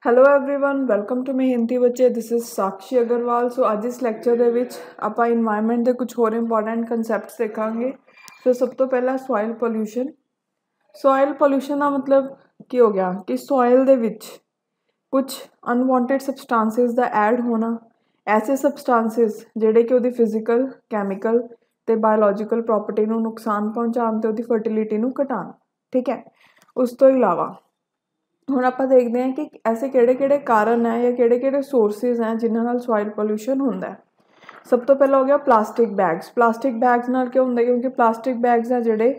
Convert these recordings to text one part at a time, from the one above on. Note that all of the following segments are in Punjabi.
ਹੈਲੋ एवरीवन ਵੈਲਕਮ ਟੂ ਮਿਹਨਤੀ ਬੱਚੇ ਦਿਸ ਇਜ਼ ਸਾਕਸ਼ੀ ਅਗਰਵਾਲ। ਸੋ ਅੱਜ ਇਸ ਲੈਕਚਰ ਦੇ ਵਿੱਚ ਆਪਾਂ ਇਨਵਾਇਰਨਮੈਂਟ ਦੇ ਕੁਝ ਹੋਰ ਇੰਪੋਰਟੈਂਟ ਕਨਸੈਪਟਸ ਦੇਖਾਂਗੇ। ਸੋ ਸਭ ਤੋਂ ਪਹਿਲਾਂ ਸੋਇਲ ਪੋਲਿਊਸ਼ਨ। ਸੋਇਲ ਪੋਲਿਊਸ਼ਨ ਦਾ ਮਤਲਬ ਕੀ ਹੋ ਗਿਆ ਕਿ ਸੋਇਲ ਦੇ ਵਿੱਚ ਕੁਝ ਅਨਵਾਂਟਡ ਸਬਸਟੈਂਸਸ ਦਾ ਐਡ ਹੋਣਾ, ਐਸੇ ਸਬਸਟੈਂਸਸ ਜਿਹੜੇ ਕਿ ਉਹਦੀ ਫਿਜ਼ੀਕਲ, ਕੈਮੀਕਲ ਤੇ ਬਾਇਓਲੋਜੀਕਲ ਪ੍ਰੋਪਰਟੀ ਨੂੰ ਨੁਕਸਾਨ ਪਹੁੰਚਾਉਣ ਤੇ ਉਹਦੀ ਫਰਟੀਲਿਟੀ ਨੂੰ ਘਟਾਉਣ। ਠੀਕ ਹੈ, ਉਸ ਤੋਂ ਇਲਾਵਾ ਹੁਣ ਆਪਾਂ ਦੇਖਦੇ ਹਾਂ ਕਿ ਐਸੇ ਕਿਹੜੇ ਕਾਰਨ ਹੈ ਜਾਂ ਕਿਹੜੇ ਸੋਰਸਿਸ ਹੈ ਜਿਨ੍ਹਾਂ ਨਾਲ ਸੋਇਲ ਪੋਲਿਊਸ਼ਨ ਹੁੰਦਾ ਹੈ। ਸਭ ਤੋਂ ਪਹਿਲਾਂ ਹੋ ਗਿਆ ਪਲਾਸਟਿਕ ਬੈਗਸ। ਪਲਾਸਟਿਕ ਬੈਗਸ ਨਾਲ ਕਿਉਂ ਹੁੰਦਾ? ਕਿਉਂਕਿ ਪਲਾਸਟਿਕ ਬੈਗਸ ਆ ਜਿਹੜੇ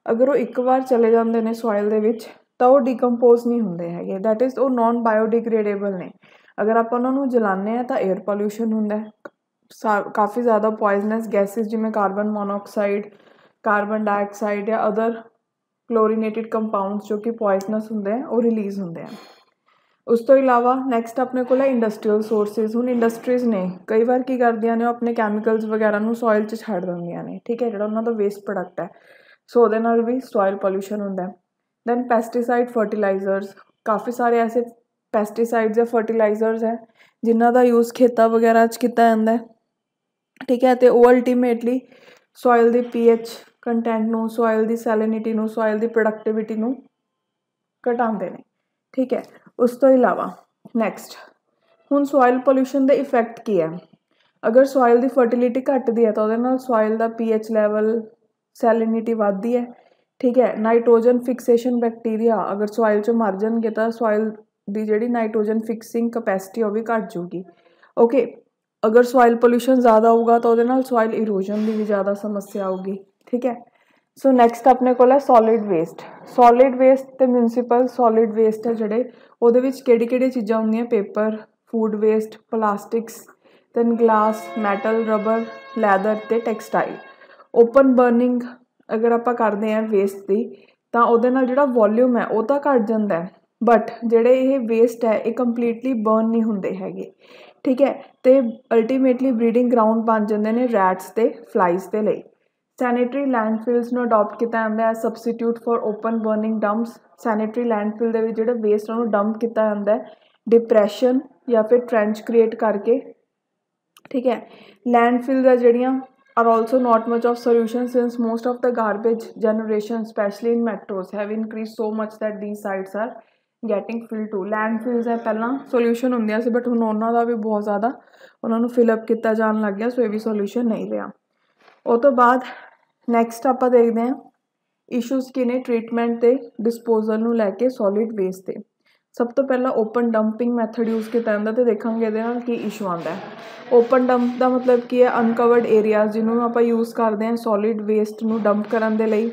ਅਗਰ ਉਹ ਇੱਕ ਵਾਰ ਚਲੇ ਜਾਂਦੇ ਨੇ ਸੋਇਲ ਦੇ ਵਿੱਚ ਤਾਂ ਉਹ ਡੀਕੰਪੋਜ਼ ਨਹੀਂ ਹੁੰਦੇ ਹੈਗੇ, ਦੈਟ ਇਜ਼ ਉਹ ਨੋਨ ਬਾਇਓਡੀਗ੍ਰੇਡੇਬਲ ਨੇ। ਅਗਰ ਆਪਾਂ ਉਹਨਾਂ ਨੂੰ ਜਲਾਉਂਦੇ ਹਾਂ ਤਾਂ 에ਅਰ ਪੋਲਿਊਸ਼ਨ ਹੁੰਦਾ ਹੈ। ਕਾਫੀ ਜ਼ਿਆਦਾ ਪੋਇਜ਼ਨਸ ਗੈਸਿਸ ਜਿਵੇਂ ਕਾਰਬਨ ਮੋਨੋਆਕਸਾਈਡ, ਕਾਰਬਨ ਡਾਈਆਕਸਾਈਡ ਜਾਂ ਅਦਰ ਕਲੋਰੀਨੇਟਿਡ ਕੰਪਾਊਂਡਸ ਜੋ ਕਿ ਪੋਇਜ਼ਨਸ ਹੁੰਦੇ ਆ ਉਹ ਰਿਲੀਜ਼ ਹੁੰਦੇ ਆ। ਉਸ ਤੋਂ ਇਲਾਵਾ ਨੈਕਸਟ ਆਪਣੇ ਕੋਲ ਹੈ ਇੰਡਸਟਰੀਅਲ ਸੋਰਸਿਸ। ਹੁਣ ਇੰਡਸਟਰੀਜ਼ ਨੇ ਕਈ ਵਾਰ ਕੀ ਕਰਦੀਆਂ ਨੇ, ਉਹ ਆਪਣੇ ਕੈਮੀਕਲਸ ਵਗੈਰਾ ਨੂੰ ਸੋਇਲ 'ਚ ਛੱਡ ਦਿੰਦੀਆਂ ਨੇ। ਠੀਕ ਹੈ, ਜਿਹੜਾ ਉਹਨਾਂ ਦਾ ਵੇਸਟ ਪ੍ਰੋਡਕਟ ਹੈ, ਸੋ ਉਹਦੇ ਨਾਲ ਵੀ ਸੋਇਲ ਪੋਲਿਊਸ਼ਨ ਹੁੰਦਾ। Then pesticide fertilizers. ਕਾਫੀ ਸਾਰੇ ਐਸੇ ਪੈਸਟੀਸਾਈਡਸ ਜਾਂ ਫਰਟੀਲਾਈਜ਼ਰਸ ਹੈ ਜਿਨ੍ਹਾਂ ਦਾ ਯੂਜ਼ ਖੇਤਾਂ ਵਗੈਰਾ 'ਚ ਕੀਤਾ ਜਾਂਦਾ। ਠੀਕ ਹੈ, ਅਤੇ ਉਹ ਅਲਟੀਮੇਟਲੀ ਸੋਇਲ ਦੀ ਪੀਐਚ ਕੰਟੈਂਟ ਨੂੰ, ਸੋਇਲ ਦੀ ਸੈਲਿਨਿਟੀ ਨੂੰ, ਸੋਇਲ ਦੀ ਪ੍ਰੋਡਕਟਿਵਿਟੀ ਨੂੰ ਘਟਾਉਂਦੇ ਨੇ। ਠੀਕ ਹੈ, ਉਸ ਤੋਂ ਇਲਾਵਾ ਨੈਕਸਟ ਹੁਣ ਸੋਇਲ ਪੋਲਿਊਸ਼ਨ ਦੇ ਇਫੈਕਟ ਕੀ ਹੈ? ਅਗਰ ਸੋਇਲ ਦੀ ਫਰਟੀਲਿਟੀ ਘੱਟਦੀ ਹੈ ਤਾਂ ਉਹਦੇ ਨਾਲ ਸੋਇਲ ਦਾ ਪੀਐਚ ਲੈਵਲ, ਸੈਲਿਨਿਟੀ ਵੱਧਦੀ ਹੈ। ਠੀਕ ਹੈ, ਨਾਈਟ੍ਰੋਜਨ ਫਿਕਸੇਸ਼ਨ ਬੈਕਟੀਰੀਆ ਅਗਰ ਸੋਇਲ 'ਚੋਂ ਮਰ ਜਾਣਗੇ ਤਾਂ ਸੋਇਲ ਦੀ ਜਿਹੜੀ ਨਾਈਟ੍ਰੋਜਨ ਫਿਕਸਿੰਗ ਕਪੈਸਿਟੀ ਉਹ ਵੀ ਘੱਟ ਜੂਗੀ। ਓਕੇ, ਅਗਰ ਸੋਇਲ ਪੋਲਿਊਸ਼ਨ ਜ਼ਿਆਦਾ ਹੋਊਗਾ ਤਾਂ ਉਹਦੇ ਨਾਲ ਸੋਇਲ ਇਰੋਜਨ ਦੀ ਵੀ ਜ਼ਿਆਦਾ ਸਮੱਸਿਆ ਆਊਗੀ। ਠੀਕ ਹੈ, ਸੋ ਨੈਕਸਟ ਆਪਣੇ ਕੋਲ ਹੈ ਸੋਲਿਡ ਵੇਸਟ। ਸੋਲਿਡ ਵੇਸਟ ਅਤੇ ਮਿਊਨਸੀਪਲ ਸੋਲਿਡ ਵੇਸਟ ਹੈ ਜਿਹੜੇ, ਉਹਦੇ ਵਿੱਚ ਕਿਹੜੀਆਂ ਚੀਜ਼ਾਂ ਹੁੰਦੀਆਂ? Paper, food waste, plastics, then glass, metal, rubber, leather ਅਤੇ ਟੈਕਸਟਾਈਲ। ਓਪਨ ਬਰਨਿੰਗ ਅਗਰ ਆਪਾਂ ਕਰਦੇ ਹਾਂ ਵੇਸਟ ਦੀ ਤਾਂ ਉਹਦੇ ਨਾਲ ਜਿਹੜਾ ਵੋਲਿਊਮ ਹੈ ਉਹ ਤਾਂ ਘੱਟ ਜਾਂਦਾ, ਬਟ ਜਿਹੜੇ ਇਹ ਵੇਸਟ ਹੈ ਇਹ ਕੰਪਲੀਟਲੀ ਬਰਨ ਨਹੀਂ ਹੁੰਦੇ ਹੈਗੇ। ਠੀਕ ਹੈ, ਅਤੇ ਅਲਟੀਮੇਟਲੀ ਬਰੀਡਿੰਗ ਗਰਾਊਂਡ ਬਣ ਜਾਂਦੇ ਨੇ ਰੈਟਸ ਅਤੇ ਫਲਾਈਜ਼ ਦੇ ਲਈ। ਸੈਨੇਟਰੀ ਲੈਂਡਫਿਲਸ ਨੂੰ ਅਡੋਪਟ ਕੀਤਾ ਜਾਂਦਾ ਹੈ substitute for open burning dumps. Sanitary landfill ਦੇ ਵਿੱਚ ਜਿਹੜਾ ਵੇਸਟ ਉਹਨੂੰ ਡੰਪ ਕੀਤਾ ਜਾਂਦਾ ਡਿਪਰੈਸ਼ਨ ਜਾਂ ਫਿਰ ਟ੍ਰੈਂਚ ਕ੍ਰੀਏਟ ਕਰਕੇ। ਠੀਕ ਹੈ, ਲੈਂਡਫਿਲਸ ਆ ਜਿਹੜੀਆਂ are also not much of solution since most of the garbage generation especially in metros have increased so much that these sites are getting filled too। ਲੈਂਡਫਿਲਸ ਹੈ ਪਹਿਲਾਂ ਸੋਲਿਊਸ਼ਨ ਹੁੰਦੀਆਂ ਸੀ ਬਟ ਹੁਣ ਉਹਨਾਂ ਦਾ ਵੀ ਬਹੁਤ ਜ਼ਿਆਦਾ ਉਹਨਾਂ ਨੂੰ ਫਿਲਅਪ ਕੀਤਾ ਜਾਣ ਲੱਗ ਗਿਆ, ਸੋ ਇਹ ਵੀ ਸੋਲਿਊਸ਼ਨ ਨਹੀਂ ਰਿਹਾ। ਉਹ ਤੋਂ ਬਾਅਦ ਨੈਕਸਟ ਆਪਾਂ ਦੇਖਦੇ ਹਾਂ ਇਸ਼ੂਜ਼ ਕੀ ਨੇ ਟਰੀਟਮੈਂਟ ਅਤੇ ਡਿਸਪੋਜ਼ਲ ਨੂੰ ਲੈ ਕੇ ਸੋਲਿਡ ਵੇਸਟ 'ਤੇ। ਸਭ ਤੋਂ ਪਹਿਲਾਂ ਓਪਨ ਡੰਪਿੰਗ ਮੈਥਡ ਯੂਜ਼ ਕੀਤਾ ਜਾਂਦਾ ਅਤੇ ਦੇਖਾਂਗੇ ਇਹਦੇ ਨਾਲ ਕੀ ਇਸ਼ੂ ਆਉਂਦਾ। ਓਪਨ ਡੰਪ ਦਾ ਮਤਲਬ ਕੀ ਹੈ? ਅਨਕਵਰਡ ਏਰੀਆਜ਼ ਜਿਹਨੂੰ ਆਪਾਂ ਯੂਜ਼ ਕਰਦੇ ਹਾਂ ਸੋਲਿਡ ਵੇਸਟ ਨੂੰ ਡੰਪ ਕਰਨ ਦੇ ਲਈ।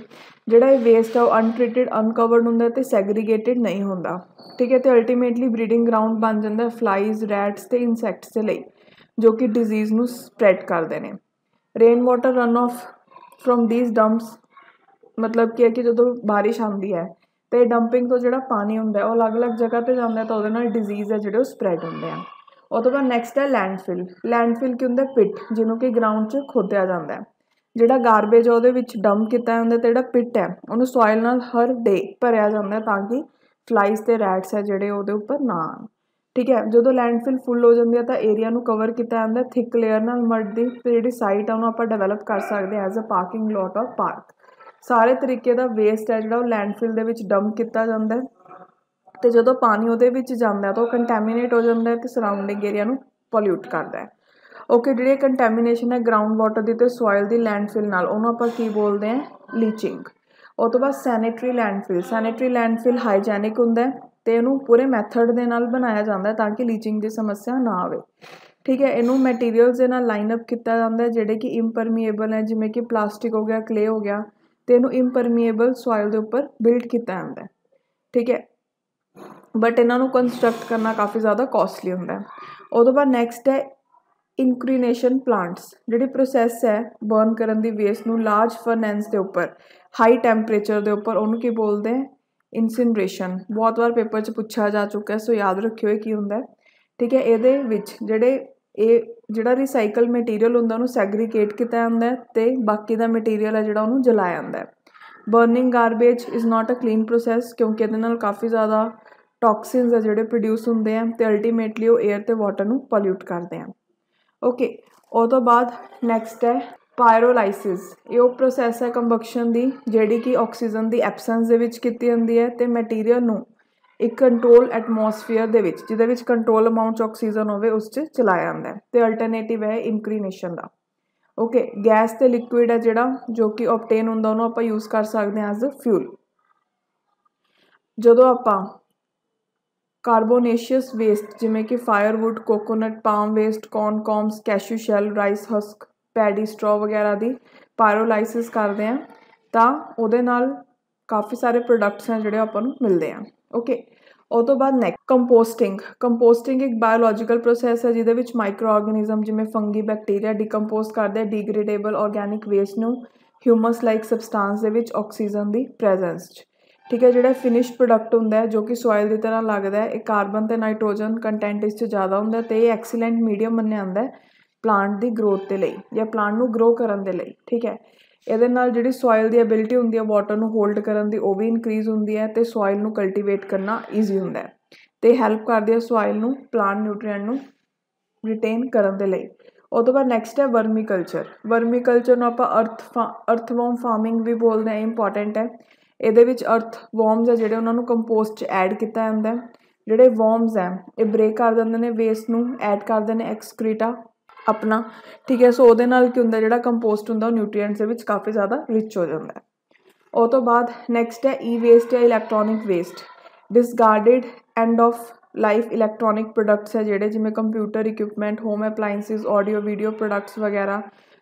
ਜਿਹੜਾ ਇਹ ਵੇਸਟ ਹੈ ਉਹ ਅਨਟ੍ਰੀਟਿਡ, ਅਨਕਵਰਡ ਹੁੰਦਾ ਅਤੇ ਸੈਗਰੀਗੇਟਿਡ ਨਹੀਂ ਹੁੰਦਾ। ਠੀਕ ਹੈ, ਅਤੇ ਅਲਟੀਮੇਟਲੀ ਬਰੀਡਿੰਗ ਗਰਾਊਂਡ ਬਣ ਜਾਂਦਾ ਫਲਾਈਜ਼, ਰੈਟਸ ਅਤੇ ਇਨਸੈਕਟਸ ਦੇ ਲਈ ਜੋ ਕਿ ਡਿਜ਼ੀਜ਼ ਨੂੰ ਸਪਰੈਡ ਕਰਦੇ ਨੇ। Rain water run off from these dumps ਮਤਲਬ ਕੀ ਹੈ ਕਿ ਜਦੋਂ ਬਾਰਿਸ਼ ਆਉਂਦੀ ਹੈ ਅਤੇ ਡੰਪਿੰਗ ਤੋਂ ਜਿਹੜਾ ਪਾਣੀ ਹੁੰਦਾ ਉਹ ਅਲੱਗ-ਅਲੱਗ ਜਗ੍ਹਾ 'ਤੇ ਜਾਂਦਾ ਤਾਂ ਉਹਦੇ ਨਾਲ ਡਿਜ਼ੀਜ਼ ਹੈ ਜਿਹੜੇ ਉਹ ਸਪਰੈਡ ਹੁੰਦੇ ਆ। ਉਹ ਤੋਂ ਬਾਅਦ ਨੈਕਸਟ ਹੈ ਲੈਂਡਫਿਲ। ਲੈਂਡਫਿਲ ਕੀ ਹੁੰਦਾ? ਪਿਟ, ਜਿਹਨੂੰ ਕਿ ਗਰਾਊਂਡ 'ਚ ਖੋਦਿਆ ਜਾਂਦਾ। ਜਿਹੜਾ ਗਾਰਬੇਜ ਹੈ ਉਹਦੇ ਵਿੱਚ ਡੰਪ ਕੀਤਾ ਜਾਂਦਾ ਅਤੇ ਜਿਹੜਾ ਪਿਟ ਹੈ ਉਹਨੂੰ ਸੋਇਲ ਨਾਲ ਹਰ ਡੇ ਭਰਿਆ ਜਾਂਦਾ ਤਾਂ ਕਿ ਫਲਾਈਜ਼ ਅਤੇ ਰੈਟਸ ਹੈ ਜਿਹੜੇ ਉਹਦੇ ਉੱਪਰ ਨਾ ਆਉਣ। ਠੀਕ ਹੈ, ਜਦੋਂ ਲੈਂਡਫਿਲ ਫੁੱਲ ਹੋ ਜਾਂਦੀ ਹੈ ਤਾਂ ਏਰੀਆ ਨੂੰ ਕਵਰ ਕੀਤਾ ਜਾਂਦਾ ਥਿਕ ਲੇਅਰ ਨਾਲ ਮਡ ਦੀ, ਅਤੇ ਜਿਹੜੀ ਸਾਈਟ ਆ ਉਹਨੂੰ ਆਪਾਂ ਡਿਵੈਲਪ ਕਰ ਸਕਦੇ ਐਜ਼ ਅ ਪਾਰਕਿੰਗ ਲੋਟ ਔਰ ਪਾਰਕ। ਸਾਰੇ ਤਰੀਕੇ ਦਾ ਵੇਸਟ ਹੈ ਜਿਹੜਾ ਉਹ ਲੈਂਡਫਿਲ ਦੇ ਵਿੱਚ ਡੰਪ ਕੀਤਾ ਜਾਂਦਾ ਅਤੇ ਜਦੋਂ ਪਾਣੀ ਉਹਦੇ ਵਿੱਚ ਜਾਂਦਾ ਤਾਂ ਉਹ ਕੰਟੈਮੀਨੇਟ ਹੋ ਜਾਂਦਾ ਅਤੇ ਸਰਾਊਂਡਿੰਗ ਏਰੀਆ ਨੂੰ ਪੋਲਿਊਟ ਕਰਦਾ। ਓਕੇ, ਜਿਹੜੀ ਕੰਟੈਮੀਨੇਸ਼ਨ ਹੈ ਗਰਾਊਂਡ ਵਾਟਰ ਦੀ ਅਤੇ ਸੋਇਲ ਦੀ ਲੈਂਡਫਿਲ ਨਾਲ ਉਹਨੂੰ ਆਪਾਂ ਕੀ ਬੋਲਦੇ ਹਾਂ? ਲੀਚਿੰਗ। ਉਹ ਤੋਂ ਬਾਅਦ sanitary landfill. Sanitary landfill hygienic ਹੁੰਦਾ ਅਤੇ ਇਹਨੂੰ ਪੂਰੇ ਮੈਥਡ ਦੇ ਨਾਲ ਬਣਾਇਆ ਜਾਂਦਾ ਤਾਂ ਕਿ ਲੀਚਿੰਗ ਦੀ ਸਮੱਸਿਆ ਨਾ ਆਵੇ। ਠੀਕ ਹੈ, ਇਹਨੂੰ ਮਟੀਰੀਅਲਸ ਦੇ ਨਾਲ ਲਾਈਨ ਅਪ ਕੀਤਾ ਜਾਂਦਾ ਜਿਹੜੇ ਕਿ ਇੰਪਰਮੀਏਬਲ ਹੈ, ਜਿਵੇਂ ਕਿ ਪਲਾਸਟਿਕ ਹੋ ਗਿਆ, ਕਲੇ ਹੋ ਗਿਆ, ਅਤੇ ਇਹਨੂੰ ਇੰਪਰਮੀਏਬਲ ਸੋਇਲ ਦੇ ਉੱਪਰ ਬਿਲਡ ਕੀਤਾ ਜਾਂਦਾ। ਠੀਕ ਹੈ, ਬਟ ਇਹਨਾਂ ਨੂੰ ਕੰਸਟਰਕਟ ਕਰਨਾ ਕਾਫੀ ਜ਼ਿਆਦਾ ਕੋਸਟਲੀ ਹੁੰਦਾ। ਉਹ ਤੋਂ ਬਾਅਦ ਨੈਕਸਟ ਹੈ ਇਨਕਰੀਨੇਸ਼ਨ ਪਲਾਂਟਸ। ਜਿਹੜੀ ਪ੍ਰੋਸੈਸ ਹੈ ਬਰਨ ਕਰਨ ਦੀ ਵੇਸਟ ਨੂੰ ਲਾਰਜ ਫਰਨੈਂਸ ਦੇ ਉੱਪਰ ਹਾਈ ਟੈਂਪਰੇਚਰ ਦੇ ਉੱਪਰ, ਉਹਨੂੰ ਕੀ ਬੋਲਦੇ ਹੈ? ਇਨਸਿਨਰੇਸ਼ਨ। ਬਹੁਤ ਵਾਰ ਪੇਪਰ 'ਚ ਪੁੱਛਿਆ ਜਾ ਚੁੱਕਾ, ਸੋ ਯਾਦ ਰੱਖਿਓ ਇਹ ਕੀ ਹੁੰਦਾ। ਠੀਕ ਹੈ, ਇਹਦੇ ਵਿੱਚ ਜਿਹੜਾ ਰਿਸਾਈਕਲ ਮਟੀਰੀਅਲ ਹੁੰਦਾ ਉਹਨੂੰ ਸੈਗਰੀਗੇਟ ਕੀਤਾ ਜਾਂਦਾ ਅਤੇ ਬਾਕੀ ਦਾ ਮਟੀਰੀਅਲ ਹੈ ਜਿਹੜਾ ਉਹਨੂੰ ਜਲਾਇਆ ਜਾਂਦਾ। Burning garbage is not a clean process ਕਿਉਂਕਿ ਇਹਦੇ ਨਾਲ ਕਾਫੀ ਜ਼ਿਆਦਾ ਟੌਕਸਿਨਸ ਆ ਜਿਹੜੇ ਪ੍ਰੋਡਿਊਸ ਹੁੰਦੇ ਆ ਤੇ ਅਲਟੀਮੇਟਲੀ ਉਹ 에ਅਰ ਤੇ ਵਾਟਰ ਨੂੰ ਪੋਲਿਊਟ ਕਰਦੇ ਆ। ਓਕੇ, ਉਹ ਤੋਂ ਬਾਅਦ ਨੈਕਸਟ ਹੈ ਪਾਇਰੋਲਾਈਸਿਸ। ਇਹ ਉਹ ਪ੍ਰੋਸੈਸ ਹੈ ਕੰਬਕਸ਼ਨ ਦੀ ਜਿਹੜੀ ਕਿ ਆਕਸੀਜਨ ਦੀ ਐਬਸੈਂਸ ਦੇ ਵਿੱਚ ਕੀਤੀ ਜਾਂਦੀ ਹੈ ਤੇ ਮਟੀਰੀਅਲ ਨੂੰ ਇੱਕ ਕੰਟਰੋਲ ਐਟਮੋਸਫੀਅਰ ਦੇ ਵਿੱਚ ਜਿਹਦੇ ਵਿੱਚ ਕੰਟਰੋਲ ਅਮਾਊਂਟ 'ਚ ਆਕਸੀਜਨ ਹੋਵੇ ਉਸ 'ਚ ਚਲਾਇਆ ਜਾਂਦਾ ਤੇ ਅਲਟਰਨੇਟਿਵ ਹੈ ਇਨਕਰੀਨੇਸ਼ਨ ਦਾ। ਓਕੇ, ਗੈਸ ਤੇ ਲਿਕੁਇਡ ਹੈ ਜਿਹੜਾ ਜੋ ਕਿ ਓਬਟੇਨ ਹੁੰਦਾ ਉਹਨੂੰ ਆਪਾਂ ਯੂਜ਼ ਕਰ ਸਕਦੇ ਹਾਂ ਐਜ਼ ਅ ਫਿਊਲ। ਜਦੋਂ ਆਪਾਂ ਕਾਰਬੋਨੇਸ਼ੀਅਸ ਵੇਸਟ ਜਿਵੇਂ ਕਿ firewood, coconut, palm waste, corn cobs, cashew shell, rice husk, paddy straw ਵਗੈਰਾ ਦੀ ਪਾਇਰੋਲਾਈਸਿਸ ਕਰਦੇ ਹਾਂ ਤਾਂ ਉਹਦੇ ਨਾਲ ਕਾਫੀ ਸਾਰੇ ਪ੍ਰੋਡਕਟਸ हैं ਜਿਹੜੇ ਆਪਾਂ ਨੂੰ ਮਿਲਦੇ ਆ। ਓਕੇ, ਉਹ ਤੋਂ ਬਾਅਦ ਨੈਕਸਟ ਕੰਪੋਸਟਿੰਗ ਇੱਕ ਬਾਇਓਲੋਜੀਕਲ ਪ੍ਰੋਸੈਸ ਹੈ ਜਿਹਦੇ ਵਿੱਚ ਮਾਈਕਰੋ ਆਰਗੈਨਿਜ਼ਮ ਜਿਵੇਂ ਫੰਗੀ, ਬੈਕਟੀਰੀਆ ਡੀਕੰਪੋਜ਼ ਕਰਦੇ ਡੀਗ੍ਰੇਡੇਬਲ ਆਰਗੈਨਿਕ ਵੇਸਟ ਨੂੰ ਹਿਊਮਸ ਲਾਈਕ ਸਬਸਟੈਂਸ ਦੇ ਵਿੱਚ ਆਕਸੀਜਨ ਦੀ ਪ੍ਰੈਜ਼ੈਂਸ 'ਚ। ਠੀਕ ਹੈ, ਜਿਹੜਾ ਫਿਨਿਸ਼ ਪ੍ਰੋਡਕਟ ਹੁੰਦਾ ਹੈ ਜੋ ਕਿ ਸੋਇਲ ਦੀ ਤਰ੍ਹਾਂ ਲੱਗਦਾ ਹੈ, ਇਹ ਕਾਰਬਨ ਤੇ ਨਾਈਟ੍ਰੋਜਨ ਕੰਟੈਂਟ ਇਸ 'ਚ ਜ਼ਿਆਦਾ ਹੁੰਦਾ ਤੇ ਇਹ ਐਕਸੀਲੈਂਟ ਮੀਡੀਅਮ ਮੰਨਿਆ ਜਾਂਦਾ ਪਲਾਂਟ ਦੀ ਗਰੋਥ ਦੇ ਲਈ ਜਾਂ ਪਲਾਂਟ ਨੂੰ ਗਰੋ ਕਰਨ ਦੇ ਲਈ। ਠੀਕ ਹੈ, ਇਹਦੇ ਨਾਲ ਜਿਹੜੀ ਸੋਇਲ ਦੀ ਐਬਿਲਿਟੀ ਹੁੰਦੀ ਹੈ ਵਾਟਰ ਨੂੰ ਹੋਲਡ ਕਰਨ ਦੀ ਉਹ ਵੀ ਇਨਕਰੀਜ਼ ਹੁੰਦੀ ਹੈ ਤੇ ਸੋਇਲ ਨੂੰ ਕਲਟੀਵੇਟ ਕਰਨਾ ਈਜ਼ੀ ਹੁੰਦਾ ਹੈ ਤੇ ਹੈਲਪ ਕਰਦੀ ਹੈ ਸੋਇਲ ਨੂੰ ਪਲਾਂਟ ਨਿਊਟ੍ਰੀਐਂਟ ਨੂੰ ਰਿਟੇਨ ਕਰਨ ਦੇ ਲਈ। ਉਹ ਤੋਂ ਬਾਅਦ ਨੈਕਸਟ ਹੈ ਵਰਮੀਕਲਚਰ ਨੂੰ ਆਪਾਂ ਅਰਥਵਰਮ ਫਾਰਮਿੰਗ ਵੀ ਬੋਲਦੇ ਹਾਂ, ਇੰਪੋਰਟੈਂਟ ਹੈ। ਇਹਦੇ ਵਿੱਚ ਅਰਥ ਵਰਮਸ ਹੈ ਜਿਹੜੇ ਉਹਨਾਂ ਨੂੰ ਕੰਪੋਸਟ 'ਚ ਐਡ ਕੀਤਾ ਜਾਂਦਾ। ਜਿਹੜੇ ਵਰਮਸ ਹੈ ਇਹ ਬ੍ਰੇਕ ਕਰ ਦਿੰਦੇ ਨੇ ਵੇਸਟ ਨੂੰ, ਐਡ ਕਰਦੇ ਨੇ ਐਕਸਕ੍ਰੀਟਾ ਆਪਣਾ। ਠੀਕ ਹੈ, ਸੋ ਉਹਦੇ ਨਾਲ ਕੀ ਹੁੰਦਾ ਜਿਹੜਾ ਕੰਪੋਸਟ ਹੁੰਦਾ ਉਹ ਨਿਊਟ੍ਰੀਐਂਟਸ ਦੇ ਵਿੱਚ ਕਾਫੀ ਜ਼ਿਆਦਾ ਰਿਚ ਹੋ ਜਾਂਦਾ ਹੈ। ਉਹ ਤੋਂ ਬਾਅਦ ਨੈਕਸਟ ਹੈ ਈ ਵੇਸਟ ਜਾਂ electronic waste. Discarded end of life electronic products ਹੈ ਜਿਹੜੇ ਜਿਵੇਂ computer equipment, home appliances, audio video products ਵਗੈਰਾ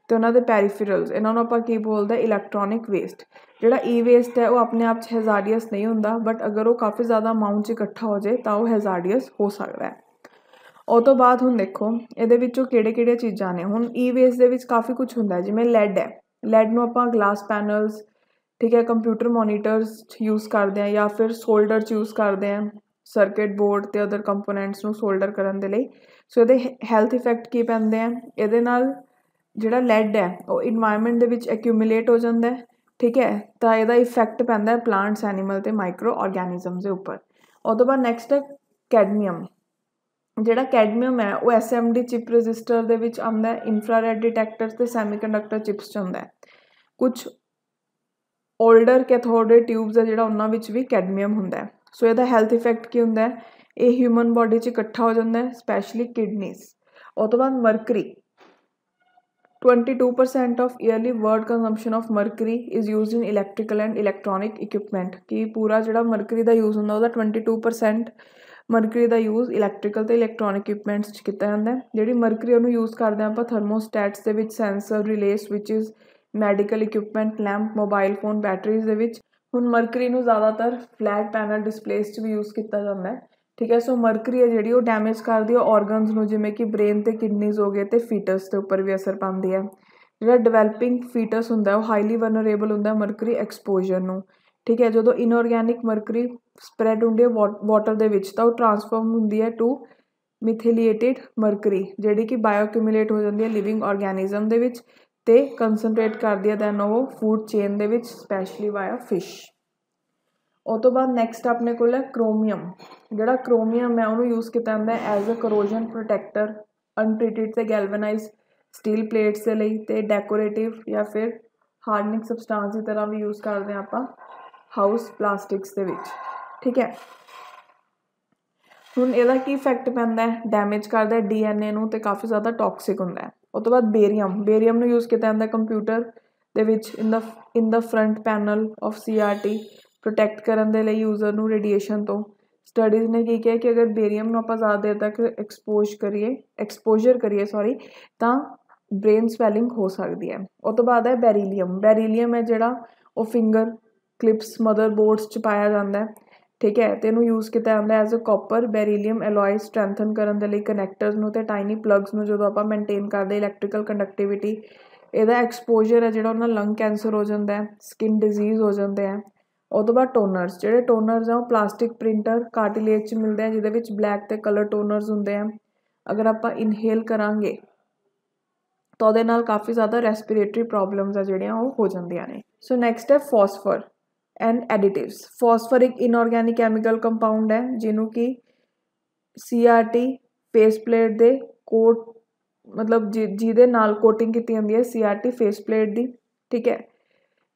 ਤੇ ਉਹਨਾਂ ਦੇ ਪੈਰੀਫਿਰਲਸ, ਇਹਨਾਂ ਨੂੰ ਆਪਾਂ ਕੀ ਬੋਲਦੇ ਇਲੈਕਟ੍ਰੋਨਿਕ ਵੇਸਟ। ਜਿਹੜਾ ਈ ਵੇਸਟ ਹੈ ਉਹ ਆਪਣੇ ਆਪ 'ਚ ਹੈਜ਼ਾਰਡੀਅਸ ਨਹੀਂ ਹੁੰਦਾ ਬਟ ਅਗਰ ਉਹ ਕਾਫੀ ਜ਼ਿਆਦਾ ਅਮਾਊਂਟ 'ਚ ਇਕੱਠਾ ਹੋ ਜਾਏ ਤਾਂ ਉਹ ਹੈਜ਼ਾਰਡੀਅਸ ਹੋ ਸਕਦਾ ਹੈ। ਉਹ ਤੋਂ ਬਾਅਦ ਹੁਣ ਦੇਖੋ ਇਹਦੇ ਵਿੱਚੋਂ ਕਿਹੜੀਆਂ ਚੀਜ਼ਾਂ ਨੇ। ਹੁਣ ਈ ਵੇਸਟ ਦੇ ਵਿੱਚ ਕਾਫੀ ਕੁਛ ਹੁੰਦਾ ਜਿਵੇਂ ਲੈਡ ਹੈ, ਲੈਡ ਨੂੰ ਆਪਾਂ ਗਲਾਸ ਪੈਨਲਸ, ਠੀਕ ਹੈ, ਕੰਪਿਊਟਰ ਮੋਨੀਟਰਸ 'ਚ ਯੂਜ਼ ਕਰਦੇ ਹਾਂ ਜਾਂ ਫਿਰ ਸੋਲਡਰ 'ਚ ਯੂਜ਼ ਕਰਦੇ ਹਾਂ ਸਰਕਿਟ ਬੋਰਡ ਤੇ ਅਦਰ ਕੰਪੋਨੈਂਟਸ ਨੂੰ ਸੋਲਡਰ ਕਰਨ ਦੇ ਲਈ। ਸੋ ਇਹਦੇ ਹੈਲਥ ਇਫੈਕਟ ਕੀ ਪੈਂਦੇ ਆ, ਇਹਦੇ ਨਾਲ ਜਿਹੜਾ ਲੈਡ ਹੈ ਉਹ ਇਨਵਾਇਰਮੈਂਟ ਦੇ ਵਿੱਚ ਐਕਿਊਮੂਲੇਟ ਹੋ ਜਾਂਦਾ। ਠੀਕ ਹੈ, ਤਾਂ ਇਹਦਾ ਇਫੈਕਟ ਪੈਂਦਾ ਪਲਾਂਟਸ, ਐਨੀਮਲ ਤੇ ਮਾਈਕਰੋ ਆਰਗੈਨਿਜ਼ਮਸ ਦੇ ਉੱਪਰ। ਉਹ ਤੋਂ ਬਾਅਦ ਨੈਕਸਟ ਹੈ ਕੈਡਮੀਅਮ। ਜਿਹੜਾ ਕੈਡਮੀਅਮ ਹੈ ਉਹ SMD ਚਿਪ ਰਜਿਸਟਰ ਦੇ ਵਿੱਚ ਆਉਂਦਾ, ਇਨਫਰਾਰੈਡ ਡਿਟੈਕਟਰ ਤੇ ਸੈਮੀਕੰਡਕਟਰ ਚਿਪਸ 'ਚ ਹੁੰਦਾ। ਕੁਛ ਓਲਡਰ ਕੈਥੋਡੇ ਟਿਊਬਸ ਹੈ ਜਿਹੜਾ ਉਹਨਾਂ ਵਿੱਚ ਵੀ ਕੈਡਮੀਅਮ ਹੁੰਦਾ। ਸੋ ਇਹਦਾ ਹੈਲਥ ਇਫੈਕਟ ਕੀ ਹੁੰਦਾ, ਇਹ ਹਿਊਮਨ ਬੋਡੀ 'ਚ ਇਕੱਠਾ ਹੋ ਜਾਂਦਾ ਸਪੈਸ਼ਲੀ ਕਿਡਨੀਜ਼। ਉਹ ਤੋਂ ਬਾਅਦ mercury 22% of yearly world consumption of mercury is used in electrical and electronic equipment। ਕਿ ਪੂਰਾ ਜਿਹੜਾ ਮਰਕਰੀ ਦਾ ਯੂਜ਼ ਹੁੰਦਾ ਉਹਦਾ 22% ਮਰਕਰੀ ਦਾ ਯੂਜ਼ ਇਲੈਕਟ੍ਰੀਕਲ ਤੇ ਇਲੈਕਟ੍ਰੋਨਿਕ ਇਕਵਿਪਮੈਂਟਸ 'ਚ ਕੀਤਾ ਜਾਂਦਾ। ਜਿਹੜੀ ਮਰਕਰੀ ਉਹਨੂੰ ਯੂਜ਼ ਕਰਦੇ ਹਾਂ ਆਪਾਂ ਥਰਮੋਸਟੈਟਸ ਦੇ ਵਿੱਚ, sensor, relay switches, medical equipment, lamp, mobile phone, batteries ਦੇ ਵਿੱਚ। ਹੁਣ ਮਰਕਰੀ ਨੂੰ ਜ਼ਿਆਦਾਤਰ ਫਲੈਟ ਪੈਨਲ ਡਿਸਪਲੇਸ 'ਚ ਵੀ ਯੂਜ਼ ਕੀਤਾ ਜਾਂਦਾ। ਠੀਕ ਹੈ, ਸੋ ਮਰਕਰੀ ਹੈ ਜਿਹੜੀ ਉਹ ਡੈਮੇਜ ਕਰਦੀ ਹੈ ਔਰਗਨਸ ਨੂੰ ਜਿਵੇਂ ਕਿ ਬ੍ਰੇਨ ਤੇ ਕਿਡਨੀਜ਼ ਹੋ ਗਏ ਤੇ ਫੀਟਸ ਦੇ ਉੱਪਰ ਵੀ ਅਸਰ ਪਾਉਂਦੀ ਹੈ। ਜਿਹੜਾ ਡਿਵੈਲਪਿੰਗ ਫੀਟਸ ਹੁੰਦਾ ਉਹ ਹਾਈਲੀ ਵਨਰੇਬਲ ਹੁੰਦਾ ਮਰਕਰੀ ਐਕਸਪੋਜਰ ਨੂੰ। ਠੀਕ ਹੈ, ਜਦੋਂ ਇਨਆਰਗੈਨਿਕ ਮਰਕਰੀ ਸਪਰੈਡ ਹੁੰਦੀ ਹੈ ਵਾਟਰ ਦੇ ਵਿੱਚ ਤਾਂ ਉਹ ਟਰਾਂਸਫਾਰਮ ਹੁੰਦੀ ਹੈ ਟੂ ਮਿਥੀਲੀਏਟਿਡ ਮਰਕਰੀ ਜਿਹੜੀ ਕਿ ਬਾਇਓਅਕਿਊਮੂਲੇਟ ਹੋ ਜਾਂਦੀ ਹੈ ਲਿਵਿੰਗ ਆਰਗੈਨਿਜ਼ਮ ਦੇ ਵਿੱਚ ਤੇ ਕੰਸਨਟਰੇਟ ਕਰਦੀ ਹੈ ਦੈਨ ਉਹ ਫੂਡ ਚੇਨ ਦੇ ਵਿੱਚ ਸਪੈਸ਼ਲੀ ਵਾਇਆ ਫਿਸ਼। ਉਹ ਤੋਂ ਬਾਅਦ ਨੈਕਸਟ ਆਪਣੇ ਕੋਲ ਹੈ ਕ੍ਰੋਮੀਅਮ। ਜਿਹੜਾ ਕ੍ਰੋਮੀਅਮ ਹੈ ਉਹਨੂੰ ਯੂਜ਼ ਕੀਤਾ ਜਾਂਦਾ ਐਜ਼ ਅ ਕਰੋਜਨ ਪ੍ਰੋਟੈਕਟਰ, ਅਨਟ੍ਰੀਟਿਡ ਤੇ ਗੈਲਵਨਾਈਜ਼ ਸਟੀਲ ਪਲੇਟਸ ਦੇ ਲਈ ਤੇ ਡੈਕੋਰੇਟਿਵ ਜਾਂ ਫਿਰ ਹਾਰਡਨਿੰਗ ਸਬਸਟੈਂਸ ਦੀ ਤਰ੍ਹਾਂ ਵੀ ਯੂਜ਼ ਕਰਦੇ ਹਾਂ ਆਪਾਂ ਹਾਊਸ ਪਲਾਸਟਿਕਸ ਦੇ ਵਿੱਚ। ਠੀਕ ਹੈ, ਹੁਣ ਇਹਦਾ ਕੀ ਇਫੈਕਟ ਪੈਂਦਾ, ਡੈਮੇਜ ਕਰਦਾ DNA ਨੂੰ ਤੇ ਕਾਫੀ ਜ਼ਿਆਦਾ ਟੌਕਸਿਕ ਹੁੰਦਾ। ਉਹ ਤੋਂ ਬਾਅਦ ਬੇਰੀਅਮ ਨੂੰ ਯੂਜ਼ ਕੀਤਾ ਜਾਂਦਾ ਕੰਪਿਊਟਰ ਦੇ ਵਿੱਚ in the front panel of CRT protect ਕਰਨ ਦੇ ਲਈ ਯੂਜ਼ਰ ਨੂੰ ਰੇਡੀਏਸ਼ਨ ਤੋਂ। ਸਟੱਡੀਜ਼ ਨੇ ਕੀ ਕਿਹਾ ਕਿ ਅਗਰ ਬੇਰੀਅਮ ਨੂੰ ਆਪਾਂ ਜ਼ਿਆਦਾ ਦੇਰ ਤੱਕ ਐਕਸਪੋਜਰ ਕਰੀਏ ਤਾਂ ਬ੍ਰੇਨ ਸਵੈਲਿੰਗ ਹੋ ਸਕਦੀ ਹੈ। ਉਹ ਤੋਂ ਬਾਅਦ ਹੈ ਬੈਰੀਲੀਅਮ ਹੈ ਜਿਹੜਾ ਉਹ ਫਿੰਗਰ ਕਲਿਪਸ, ਮਦਰ ਬੋਰਡਸ 'ਚ ਪਾਇਆ ਜਾਂਦਾ। ਠੀਕ ਹੈ, ਤੇ ਇਹਨੂੰ ਯੂਜ਼ ਕੀਤਾ ਜਾਂਦਾ as a copper beryllium alloy strengthen ਕਰਨ ਦੇ ਲਈ ਕਨੈਕਟਰਸ ਨੂੰ ਤੇ ਟਾਈਨੀ ਪਲੱਗਸ ਨੂੰ ਜਦੋਂ ਆਪਾਂ ਮੇਨਟੇਨ ਕਰਦੇ ਇਲੈਕਟ੍ਰੀਕਲ ਕੰਡਕਟੀਵਿਟੀ। ਇਹਦਾ ਐਕਸਪੋਜਰ ਹੈ ਜਿਹੜਾ ਉਹਨਾਂ ਲੰਗ ਕੈਂਸਰ ਹੋ ਜਾਂਦਾ, ਸਕਿਨ ਡਿਜ਼ੀਜ਼ ਹੋ ਜਾਂਦੇ ਆ। ਉਹ ਤੋਂ ਬਾਅਦ ਟੋਨਰਸ, ਜਿਹੜੇ ਟੋਨਰਸ ਆ ਉਹ ਪਲਾਸਟਿਕ ਪ੍ਰਿੰਟਰ ਕਾਰਟਿਲੇਜ 'ਚ ਮਿਲਦੇ ਆ ਜਿਹਦੇ ਵਿੱਚ ਬਲੈਕ ਤੇ ਕਲਰ ਟੋਨਰਸ ਹੁੰਦੇ ਆ। ਅਗਰ ਆਪਾਂ ਇਨਹੇਲ ਕਰਾਂਗੇ ਤਾਂ ਉਹਦੇ ਨਾਲ ਕਾਫੀ ਜ਼ਿਆਦਾ ਰੈਸਪੀਰੇਟਰੀ ਪ੍ਰੋਬਲਮਸ ਆ ਜਿਹੜੀਆਂ ਉਹ ਹੋ ਜਾਂਦੀਆਂ ਨੇ। ਸੋ ਨੈਕਸਟ ਹੈ phosphor. And additives. Phosphoric inorganic chemical compound है जिन्हों की CRT फेस प्लेट दे कोट मतलब ਜਿਹਦੇ ਨਾਲ ਕੋਟਿੰਗ ਕੀਤੀ ਹੁੰਦੀ ਹੈ CRT ਫੇਸ ਪਲੇਟ ਦੀ, ਠੀਕ ਹੈ।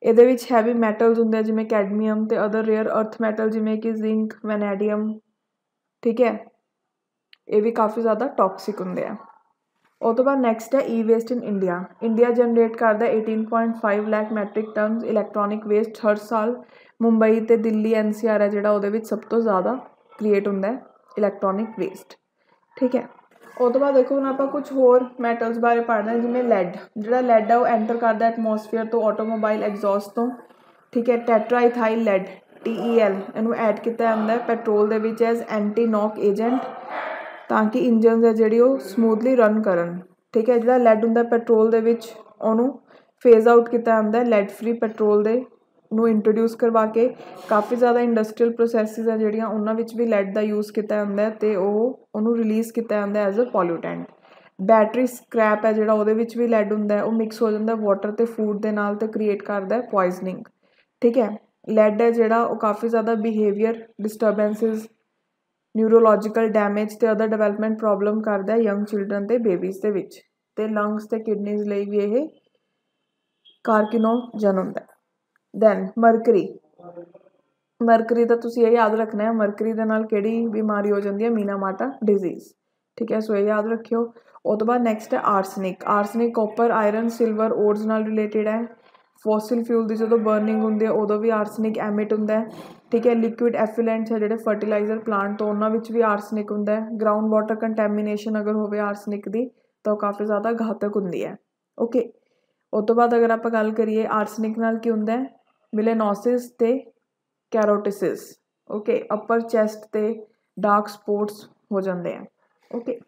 ਇਹਦੇ ਵਿੱਚ ਹੈਵੀ ਮੈਟਲਸ ਹੁੰਦੇ ਆ ਜਿਵੇਂ ਕੈਡਮੀਅਮ ਤੇ ਅਦਰ ਰੇਅਰ ਅਰਥ ਮੈਟਲ ਜਿਵੇਂ ਕਿ ਜ਼ਿੰਕ, ਵੈਨੇਡੀਅਮ, ਠੀਕ ਹੈ। ਇਹ ਵੀ ਕਾਫੀ ਜ਼ਿਆਦਾ ਟੌਕਸਿਕ ਹੁੰਦੇ ਆ। ਉਹ ਤੋਂ ਬਾਅਦ ਨੈਕਸਟ ਹੈ E waste in India. India generate ਕਰਦਾ 18.5 lakh metric tons electronic waste ਹਰ ਸਾਲ। ਮੁੰਬਈ ਤੇ ਦਿੱਲੀ NCR ਹੈ ਜਿਹੜਾ ਉਹਦੇ ਵਿੱਚ ਸਭ ਤੋਂ ਜ਼ਿਆਦਾ ਕ੍ਰੀਏਟ ਹੁੰਦਾ ਹੈ ਇਲੈਕਟ੍ਰੋਨਿਕ ਵੇਸਟ, ਠੀਕ ਹੈ। ਉਹ ਤੋਂ ਬਾਅਦ ਦੇਖੋ ਹੁਣ ਆਪਾਂ ਕੁਝ ਹੋਰ ਮੈਟਲਸ ਬਾਰੇ ਪੜ੍ਹਦੇ ਹਾਂ ਜਿਵੇਂ ਲੈਡ। ਜਿਹੜਾ ਲੈਡ ਆ ਉਹ ਐਂਟਰ ਕਰਦਾ ਐਟਮੋਸਫੀਅਰ ਤੋਂ ਆਟੋਮੋਬਾਈਲ ਐਗਜ਼ੌਸਟ ਤੋਂ, ਠੀਕ ਹੈ। ਟੈਟਰਾਈਥਾਈਲ ਲੈਡ TEL ਇਹਨੂੰ ਐਡ ਕੀਤਾ ਜਾਂਦਾ ਪੈਟਰੋਲ ਦੇ ਵਿੱਚ ਐਜ਼ ਐਂਟੀ ਨੌਕ ਏਜੰਟ ਤਾਂ ਕਿ ਇੰਜਨਸ ਹੈ ਜਿਹੜੀ ਉਹ ਸਮੂਥਲੀ ਰਨ ਕਰਨ, ਠੀਕ ਹੈ। ਜਿਹੜਾ ਲੈਡ ਹੁੰਦਾ ਪੈਟਰੋਲ ਦੇ ਵਿੱਚ ਉਹਨੂੰ ਫੇਜ਼ ਆਊਟ ਕੀਤਾ ਜਾਂਦਾ ਲੈਡ ਫਰੀ ਪੈਟਰੋਲ ਦੇ ਨੂੰ ਇੰਟਰੋਡਿਊਸ ਕਰਵਾ ਕੇ। ਕਾਫੀ ਜ਼ਿਆਦਾ ਇੰਡਸਟਰੀਅਲ ਪ੍ਰੋਸੈਸਿਸ ਆ ਜਿਹੜੀਆਂ ਉਹਨਾਂ ਵਿੱਚ ਵੀ ਲੈਡ ਦਾ ਯੂਜ਼ ਕੀਤਾ ਜਾਂਦਾ ਅਤੇ ਉਹਨੂੰ ਰਿਲੀਜ਼ ਕੀਤਾ ਜਾਂਦਾ ਐਜ਼ ਅ ਪੋਲਿਊਟੈਂਟ। ਬੈਟਰੀ ਸਕ੍ਰੈਪ ਹੈ ਜਿਹੜਾ ਉਹਦੇ ਵਿੱਚ ਵੀ ਲੈਡ ਹੁੰਦਾ ਉਹ ਮਿਕਸ ਹੋ ਜਾਂਦਾ ਵਾਟਰ ਅਤੇ ਫੂਡ ਦੇ ਨਾਲ ਅਤੇ ਕ੍ਰੀਏਟ ਕਰਦਾ ਪੋਇਜ਼ਨਿੰਗ, ਠੀਕ ਹੈ। ਲੈਡ ਹੈ ਜਿਹੜਾ ਉਹ ਕਾਫੀ ਜ਼ਿਆਦਾ ਬਿਹੇਵੀਅਰ ਡਿਸਟਰਬੈਂਸਿਸ, ਨਿਊਰੋਲੋਜੀਕਲ ਡੈਮੇਜ ਅਤੇ ਅਦਰ ਡਿਵੈਲਪਮੈਂਟ ਪ੍ਰੋਬਲਮ ਕਰਦਾ ਯੰਗ ਚਿਲਡਰਨ ਅਤੇ ਬੇਬੀਜ਼ ਦੇ ਵਿੱਚ, ਅਤੇ ਲੰਗਸ ਅਤੇ ਕਿਡਨੀਜ਼ ਲਈ ਵੀ ਇਹ ਕਾਰਕਿਨੋਜਨ ਹੁੰਦਾ। ਦੈਨ ਮਰਕਰੀ ਦਾ ਤੁਸੀਂ ਇਹ ਯਾਦ ਰੱਖਣਾ ਹੈ ਮਰਕਰੀ ਦੇ ਨਾਲ ਕਿਹੜੀ ਬਿਮਾਰੀ ਹੋ ਜਾਂਦੀ ਹੈ ਮੀਨਾਮਾਟਾ ਡਿਜ਼ੀਜ਼, ਠੀਕ ਹੈ। ਸੋ ਇਹ ਯਾਦ ਰੱਖਿਓ। ਉਹ ਤੋਂ ਬਾਅਦ ਨੈਕਸਟ ਹੈ ਆਰਸਨਿਕ। ਆਰਸਨਿਕ ਕਾਪਰ, ਆਇਰਨ, ਸਿਲਵਰ ਓਰਸ ਨਾਲ ਰਿਲੇਟਿਡ ਹੈ। ਫੋਸਿਲ ਫਿਊਲ ਦੀ ਜਦੋਂ ਬਰਨਿੰਗ ਹੁੰਦੀ ਹੈ ਉਦੋਂ ਵੀ ਆਰਸਨਿਕ ਐਮਿਟ ਹੁੰਦਾ ਹੈ, ਠੀਕ ਹੈ। ਲਿਕੁਇਡ ਐਫਲੂਐਂਟਸ ਹੈ ਜਿਹੜੇ ਫਰਟੀਲਾਈਜ਼ਰ ਪਲਾਂਟ ਤੋਂ ਉਹਨਾਂ ਵਿੱਚ ਵੀ ਆਰਸਨਿਕ ਹੁੰਦਾ ਹੈ। ਗਰਾਊਂਡ ਵਾਟਰ ਕੰਟੈਮੀਨੇਸ਼ਨ ਅਗਰ ਹੋਵੇ ਆਰਸਨਿਕ ਦੀ ਤਾਂ ਉਹ ਕਾਫੀ ਜ਼ਿਆਦਾ ਘਾਤਕ ਹੁੰਦੀ ਹੈ, ਓਕੇ। ਉਹ ਤੋਂ ਬਾਅਦ ਅਗਰ ਆਪਾਂ ਗੱਲ ਕਰੀਏ ਆਰਸਨਿਕ ਨਾਲ ਕੀ ਹੁੰਦਾ ਹੈ ਮਿਲੇਨੋਸਿਸ ਅਤੇ ਕੈਰੋਟਿਸਿਸ, ਓਕੇ। ਅਪਰ ਚੈਸਟ 'ਤੇ ਡਾਰਕ ਸਪੋਟਸ ਹੋ ਜਾਂਦੇ ਆ, ਓਕੇ।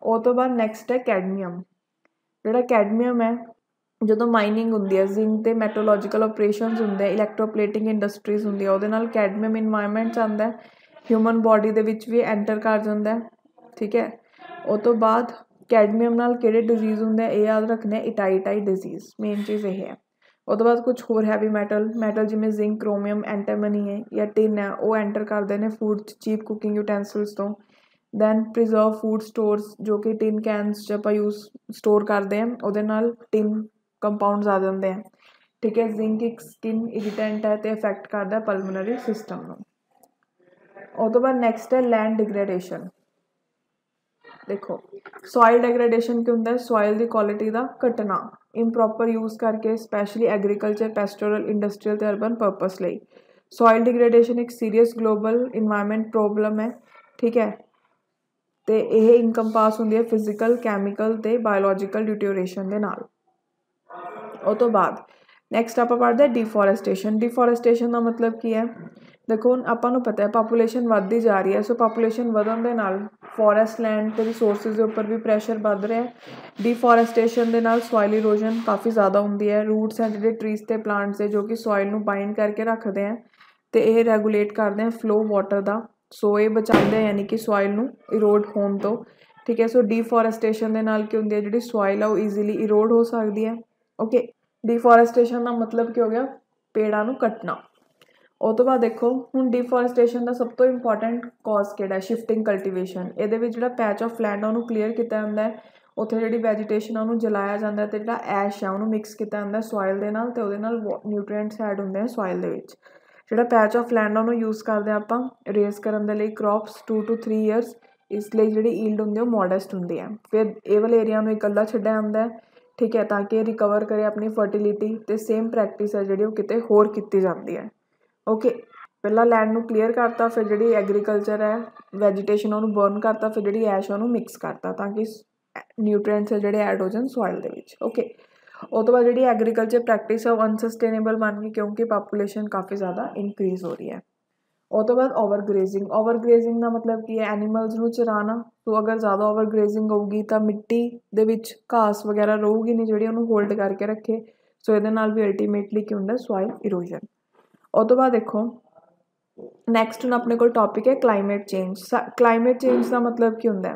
ਉਹ ਤੋਂ ਬਾਅਦ ਨੈਕਸਟ ਹੈ ਕੈਡਮੀਅਮ। ਜਿਹੜਾ ਕੈਡਮੀਅਮ ਹੈ ਜਦੋਂ ਮਾਈਨਿੰਗ ਹੁੰਦੀ ਹੈ ਜ਼ਿੰਕ ਅਤੇ ਮੈਟਰੋਲੋਜੀਕਲ ਆਪਰੇਸ਼ਨਸ ਹੁੰਦੇ ਇਲੈਕਟ੍ਰੋਪਲੇਟਿੰਗ ਇੰਡਸਟਰੀਜ਼ ਹੁੰਦੀ ਆ ਉਹਦੇ ਨਾਲ ਕੈਡਮੀਅਮ ਇਨਵਾਇਰਮੈਂਟ 'ਚ ਆਉਂਦਾ ਹਿਊਮਨ ਬੋਡੀ ਦੇ ਵਿੱਚ ਵੀ ਐਂਟਰ ਕਰ ਜਾਂਦਾ, ਠੀਕ ਹੈ। ਉਹ ਤੋਂ ਬਾਅਦ ਕੈਡਮੀਅਮ ਨਾਲ ਕਿਹੜੇ ਡਿਜ਼ੀਜ਼ ਹੁੰਦੇ ਇਹ ਯਾਦ ਰੱਖਣੇ ਇਟਾਈਟਾਈ ਡਿਜ਼ੀਜ਼, ਮੇਨ ਚੀਜ਼ ਇਹ ਹੈ। ਉਹ ਤੋਂ ਬਾਅਦ ਕੁਛ ਹੋਰ ਹੈਵੀ ਮੈਟਲ ਜਿਵੇਂ ਜ਼ਿੰਕ, ਕ੍ਰੋਮੀਅਮ, ਐਂਟਾਮਨੀ ਹੈ ਜਾਂ ਟਿਨ ਹੈ ਉਹ ਐਂਟਰ ਕਰਦੇ ਨੇ ਫੂਡ 'ਚ ਚੀਪ ਕੁਕਿੰਗ ਯੂਟੈਂਸਿਲਸ ਤੋਂ। ਦੈਨ ਪ੍ਰੀਜ਼ਰਵ ਫੂਡ ਸਟੋਰਸ ਜੋ ਕਿ ਟਿਨ ਕੈਨਸ 'ਚ ਆਪਾਂ ਸਟੋਰ ਕਰਦੇ ਹਾਂ ਉਹਦੇ ਨਾਲ ਟਿਨ ਕੰਪਾਊਂਡਸ ਆ ਜਾਂਦੇ ਆ, ਠੀਕ ਹੈ। ਜ਼ਿੰਕ ਇੱਕ ਸਕਿਨ ਇਰੀਟੈਂਟ ਹੈ ਅਤੇ ਅਫੈਕਟ ਕਰਦਾ ਪਲਮਨਰੀ ਸਿਸਟਮ ਨੂੰ। ਉਹ ਤੋਂ ਬਾਅਦ ਨੈਕਸਟ ਹੈ ਲੈਂਡ ਡਿਗਰੇਡੇਸ਼ਨ। ਦੇਖੋ ਸੋਇਲ ਡਿਗਰੇਡੇਸ਼ਨ ਕੀ ਹੁੰਦਾ ਸੋਇਲ ਦੀ ਕੁਆਲਿਟੀ ਦਾ ਘਟਣਾ ਇੰਪਰੋਪਰ ਯੂਜ਼ ਕਰਕੇ ਸਪੈਸ਼ਲੀ ਐਗਰੀਕਲਚਰ, ਪੈਸਟੋਰਲ, ਇੰਡਸਟਰੀਅਲ ਅਤੇ ਅਰਬਨ ਪਰਪਸ ਲਈ। ਸੋਇਲ ਡਿਗਰੇਡੇਸ਼ਨ ਇੱਕ ਸੀਰੀਅਸ ਗਲੋਬਲ ਇਨਵਾਇਰਮੈਂਟ ਪ੍ਰੋਬਲਮ ਹੈ, ਠੀਕ ਹੈ। ਅਤੇ ਇਹ ਇਨਕੰਪਾਸ ਹੁੰਦੀ ਹੈ ਫਿਜ਼ੀਕਲ, ਕੈਮੀਕਲ ਅਤੇ ਬਾਇਓਲੋਜੀਕਲ ਡਿਟਿਊਰੇਸ਼ਨ ਦੇ ਨਾਲ। ਉਹ ਤੋਂ ਬਾਅਦ ਨੈਕਸਟ ਆਪਾਂ ਪੜ੍ਹਦੇ ਹਾਂ ਡੀਫੋਰੈਸਟੇਸ਼ਨ। ਡੀਫੋਰੈਸਟੇਸ਼ਨ ਦਾ ਮਤਲਬ ਕੀ ਹੈ ਦੇਖੋ ਹੁਣ ਆਪਾਂ ਨੂੰ ਪਤਾ ਹੈ ਪਾਪੂਲੇਸ਼ਨ ਵੱਧਦੀ ਜਾ ਰਹੀ ਹੈ ਸੋ ਪਾਪੂਲੇਸ਼ਨ ਵਧਣ ਦੇ ਨਾਲ ਫੋਰੈਸਟ ਲੈਂਡ ਅਤੇ ਰਿਸੋਰਸਿਸ ਦੇ ਉੱਪਰ ਵੀ ਪ੍ਰੈਸ਼ਰ ਵੱਧ ਰਿਹਾ। ਡੀਫੋਰੈਸਟੇਸ਼ਨ ਦੇ ਨਾਲ ਸੋਇਲ ਇਰੋਜਨ ਕਾਫੀ ਜ਼ਿਆਦਾ ਹੁੰਦੀ ਹੈ। ਰੂਟਸ ਹੈ ਜਿਹੜੇ ਟਰੀਜ਼ ਅਤੇ ਪਲਾਂਟਸ ਦੇ ਜੋ ਕਿ ਸੋਇਲ ਨੂੰ ਬਾਈਂਡ ਕਰਕੇ ਰੱਖਦੇ ਹੈ ਅਤੇ ਇਹ ਰੈਗੂਲੇਟ ਕਰਦੇ ਆ ਫਲੋ ਵਾਟਰ ਦਾ, ਸੋ ਇਹ ਬਚਾਉਂਦੇ ਯਾਨੀ ਕਿ ਸੋਇਲ ਨੂੰ ਇਰੋਡ ਹੋਣ ਤੋਂ, ਠੀਕ ਹੈ। ਸੋ ਡੀਫੋਰੈਸਟੇਸ਼ਨ ਦੇ ਨਾਲ ਕੀ ਹੁੰਦੀ ਹੈ ਜਿਹੜੀ ਸੋਇਲ ਆ ਉਹ ਈਜ਼ੀਲੀ ਇਰੋਡ ਹੋ ਸਕਦੀ ਹੈ, ਓਕੇ। ਡੀਫੋਰੈਸਟੇਸ਼ਨ ਦਾ ਮਤਲਬ ਕੀ ਹੋ ਗਿਆ ਪੇੜਾਂ ਨੂੰ ਕੱਟਣਾ। ਉਹ ਤੋਂ ਬਾਅਦ ਦੇਖੋ ਹੁਣ ਡੀਫੋਰੈਸਟੇਸ਼ਨ ਦਾ ਸਭ ਤੋਂ ਇੰਪੋਰਟੈਂਟ ਕਾਜ਼ ਕਿਹੜਾ ਸ਼ਿਫਟਿੰਗ ਕਲਟੀਵੇਸ਼ਨ। ਇਹਦੇ ਵਿੱਚ ਜਿਹੜਾ ਪੈਚ ਆਫ ਲੈਂਡ ਆ ਉਹਨੂੰ ਕਲੀਅਰ ਕੀਤਾ ਜਾਂਦਾ ਹੈ, ਉੱਥੇ ਜਿਹੜੀ ਵੈਜੀਟੇਸ਼ਨ ਆ ਉਹਨੂੰ ਜਲਾਇਆ ਜਾਂਦਾ ਅਤੇ ਜਿਹੜਾ ਐਸ਼ ਆ ਉਹਨੂੰ ਮਿਕਸ ਕੀਤਾ ਜਾਂਦਾ ਸੋਇਲ ਦੇ ਨਾਲ ਅਤੇ ਉਹਦੇ ਨਾਲ ਨਿਊਟਰੀਐਂਟਸ ਐਡ ਹੁੰਦੇ ਆ ਸੋਇਲ ਦੇ ਵਿੱਚ। ਜਿਹੜਾ ਪੈਚ ਆਫ ਲੈਂਡ ਆ ਉਹਨੂੰ ਯੂਜ਼ ਕਰਦੇ ਹਾਂ ਆਪਾਂ ਰੇਜ਼ ਕਰਨ ਦੇ ਲਈ ਕ੍ਰੌਪਸ 2 to 3 years, ਇਸ ਲਈ ਜਿਹੜੀ ਈਲਡ ਹੁੰਦੀ ਉਹ ਮੋਡੈਸਟ ਹੁੰਦੀ ਹੈ। ਫਿਰ ਇਹ ਵਾਲੇ ਏਰੀਆ ਨੂੰ ਇਕੱਲਾ ਛੱਡਿਆ ਜਾਂਦਾ ਹੈ, ਠੀਕ ਹੈ, ਤਾਂ ਕਿ ਇਹ ਰਿਕਵਰ ਕਰੇ ਆਪਣੀ ਫਰਟੀਲਿਟੀ ਅਤੇ ਸੇਮ ਪ੍ਰੈਕਟਿਸ ਹੈ ਜਿਹੜੀ ਉਹ ਕਿਤੇ ਹੋਰ ਕੀਤੀ ਜਾਂਦੀ ਹੈ, ਓਕੇ। ਪਹਿਲਾਂ ਲੈਂਡ ਨੂੰ ਕਲੀਅਰ ਕਰਤਾ ਫਿਰ ਜਿਹੜੀ ਐਗਰੀਕਲਚਰ ਹੈ ਵੈਜੀਟੇਸ਼ਨ ਉਹਨੂੰ ਬਰਨ ਕਰਤਾ ਫਿਰ ਜਿਹੜੀ ਐਸ਼ ਉਹਨੂੰ ਮਿਕਸ ਕਰਤਾ ਤਾਂ ਕਿ ਨਿਊਟਰੀਐਂਟਸ ਹੈ ਜਿਹੜੇ ਐਡ ਹੋ ਜਾਣ ਸੋਇਲ ਦੇ ਵਿੱਚ, ਓਕੇ। ਉਹ ਤੋਂ ਬਾਅਦ ਜਿਹੜੀ ਐਗਰੀਕਲਚਰ ਪ੍ਰੈਕਟਿਸ ਹੈ ਉਹ ਅਨਸਸਟੇਨੇਬਲ ਬਣ ਗਈ ਕਿਉਂਕਿ ਪਾਪੂਲੇਸ਼ਨ ਕਾਫੀ ਜ਼ਿਆਦਾ ਇਨਕਰੀਜ਼ ਹੋ ਰਹੀ ਹੈ। ਉਹ ਤੋਂ ਬਾਅਦ ਓਵਰਗ੍ਰੇਜ਼ਿੰਗ। ਓਵਰਗ੍ਰੇਜ਼ਿੰਗ ਦਾ ਮਤਲਬ ਕੀ ਹੈ ਐਨੀਮਲਸ ਨੂੰ ਚਰਾਉਣਾ। ਸੋ ਅਗਰ ਜ਼ਿਆਦਾ ਓਵਰਗ੍ਰੇਜ਼ਿੰਗ ਹੋਊਗੀ ਤਾਂ ਮਿੱਟੀ ਦੇ ਵਿੱਚ ਘਾਸ ਵਗੈਰਾ ਰਹੂਗੀ ਨਹੀਂ ਜਿਹੜੀ ਉਹਨੂੰ ਹੋਲਡ ਕਰਕੇ ਰੱਖੇ, ਸੋ ਇਹਦੇ ਨਾਲ ਵੀ ਅਲਟੀਮੇਟਲੀ ਕੀ ਹੁੰਦਾ ਸੋਇਲ ਇਰੋਜਨ। ਉਹ ਤੋਂ ਬਾਅਦ ਦੇਖੋ ਨੈਕਸਟ ਹੁਣ ਆਪਣੇ ਕੋਲ ਟੌਪਿਕ ਹੈ ਕਲਾਈਮੇਟ ਚੇਂਜ। ਕਲਾਈਮੇਟ ਚੇਂਜ ਦਾ ਮਤਲਬ ਕੀ ਹੁੰਦਾ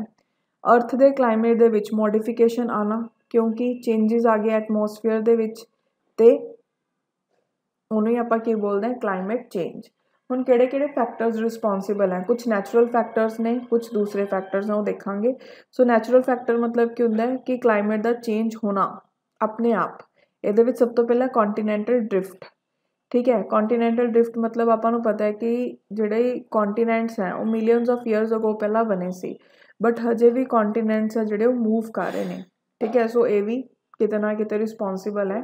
ਅਰਥ ਦੇ ਕਲਾਈਮੇਟ ਦੇ ਵਿੱਚ ਮੋਡੀਫਿਕੇਸ਼ਨ ਆਉਣਾ ਕਿਉਂਕਿ ਚੇਂਜਿਸ ਆ ਗਏ ਐਟਮੋਸਫੀਅਰ ਦੇ ਵਿੱਚ ਅਤੇ ਉਹਨੂੰ ਹੀ ਆਪਾਂ ਕੀ ਬੋਲਦੇ ਹਾਂ, ਕਲਾਈਮੇਟ ਚੇਂਜ। ਹੁਣ ਕਿਹੜੇ ਕਿਹੜੇ ਫੈਕਟਰਸ ਰਿਸਪੋਂਸੀਬਲ ਹੈ, ਕੁਛ ਨੈਚੁਰਲ ਫੈਕਟਰਸ ਨੇ, ਕੁਛ ਦੂਸਰੇ ਫੈਕਟਰਸ ਨੇ, ਉਹ ਦੇਖਾਂਗੇ। ਸੋ ਨੈਚੁਰਲ ਫੈਕਟਰ ਮਤਲਬ ਕੀ ਹੁੰਦਾ ਹੈ ਕਿ ਕਲਾਈਮੇਟ ਦਾ ਚੇਂਜ ਹੋਣਾ ਆਪਣੇ ਆਪ। ਇਹਦੇ ਵਿੱਚ ਸਭ ਤੋਂ ਪਹਿਲਾਂ ਕੌਂਟੀਨੈਂਟਲ ਡ੍ਰਿਫਟ, ਠੀਕ ਹੈ। ਕੌਂਟੀਨੈਂਟਲ ਡ੍ਰਿਫਟ ਮਤਲਬ ਆਪਾਂ ਨੂੰ ਪਤਾ ਹੈ ਕਿ ਜਿਹੜੇ ਕੌਂਟੀਨੈਂਟਸ ਹੈ ਉਹ ਮਿਲੀਅਨਸ ਆਫ ਈਅਰਸ ਅਗੋ ਪਹਿਲਾਂ ਬਣੇ ਸੀ, ਬਟ ਹਜੇ ਵੀ ਕੌਂਟੀਨੈਂਟਸ ਆ ਜਿਹੜੇ ਉਹ ਮੂਵ ਕਰ ਰਹੇ ਨੇ, ਠੀਕ ਹੈ। ਸੋ ਇਹ ਵੀ ਕਿਤੇ ਨਾ ਕਿਤੇ ਰਿਸਪੋਂਸੀਬਲ ਹੈ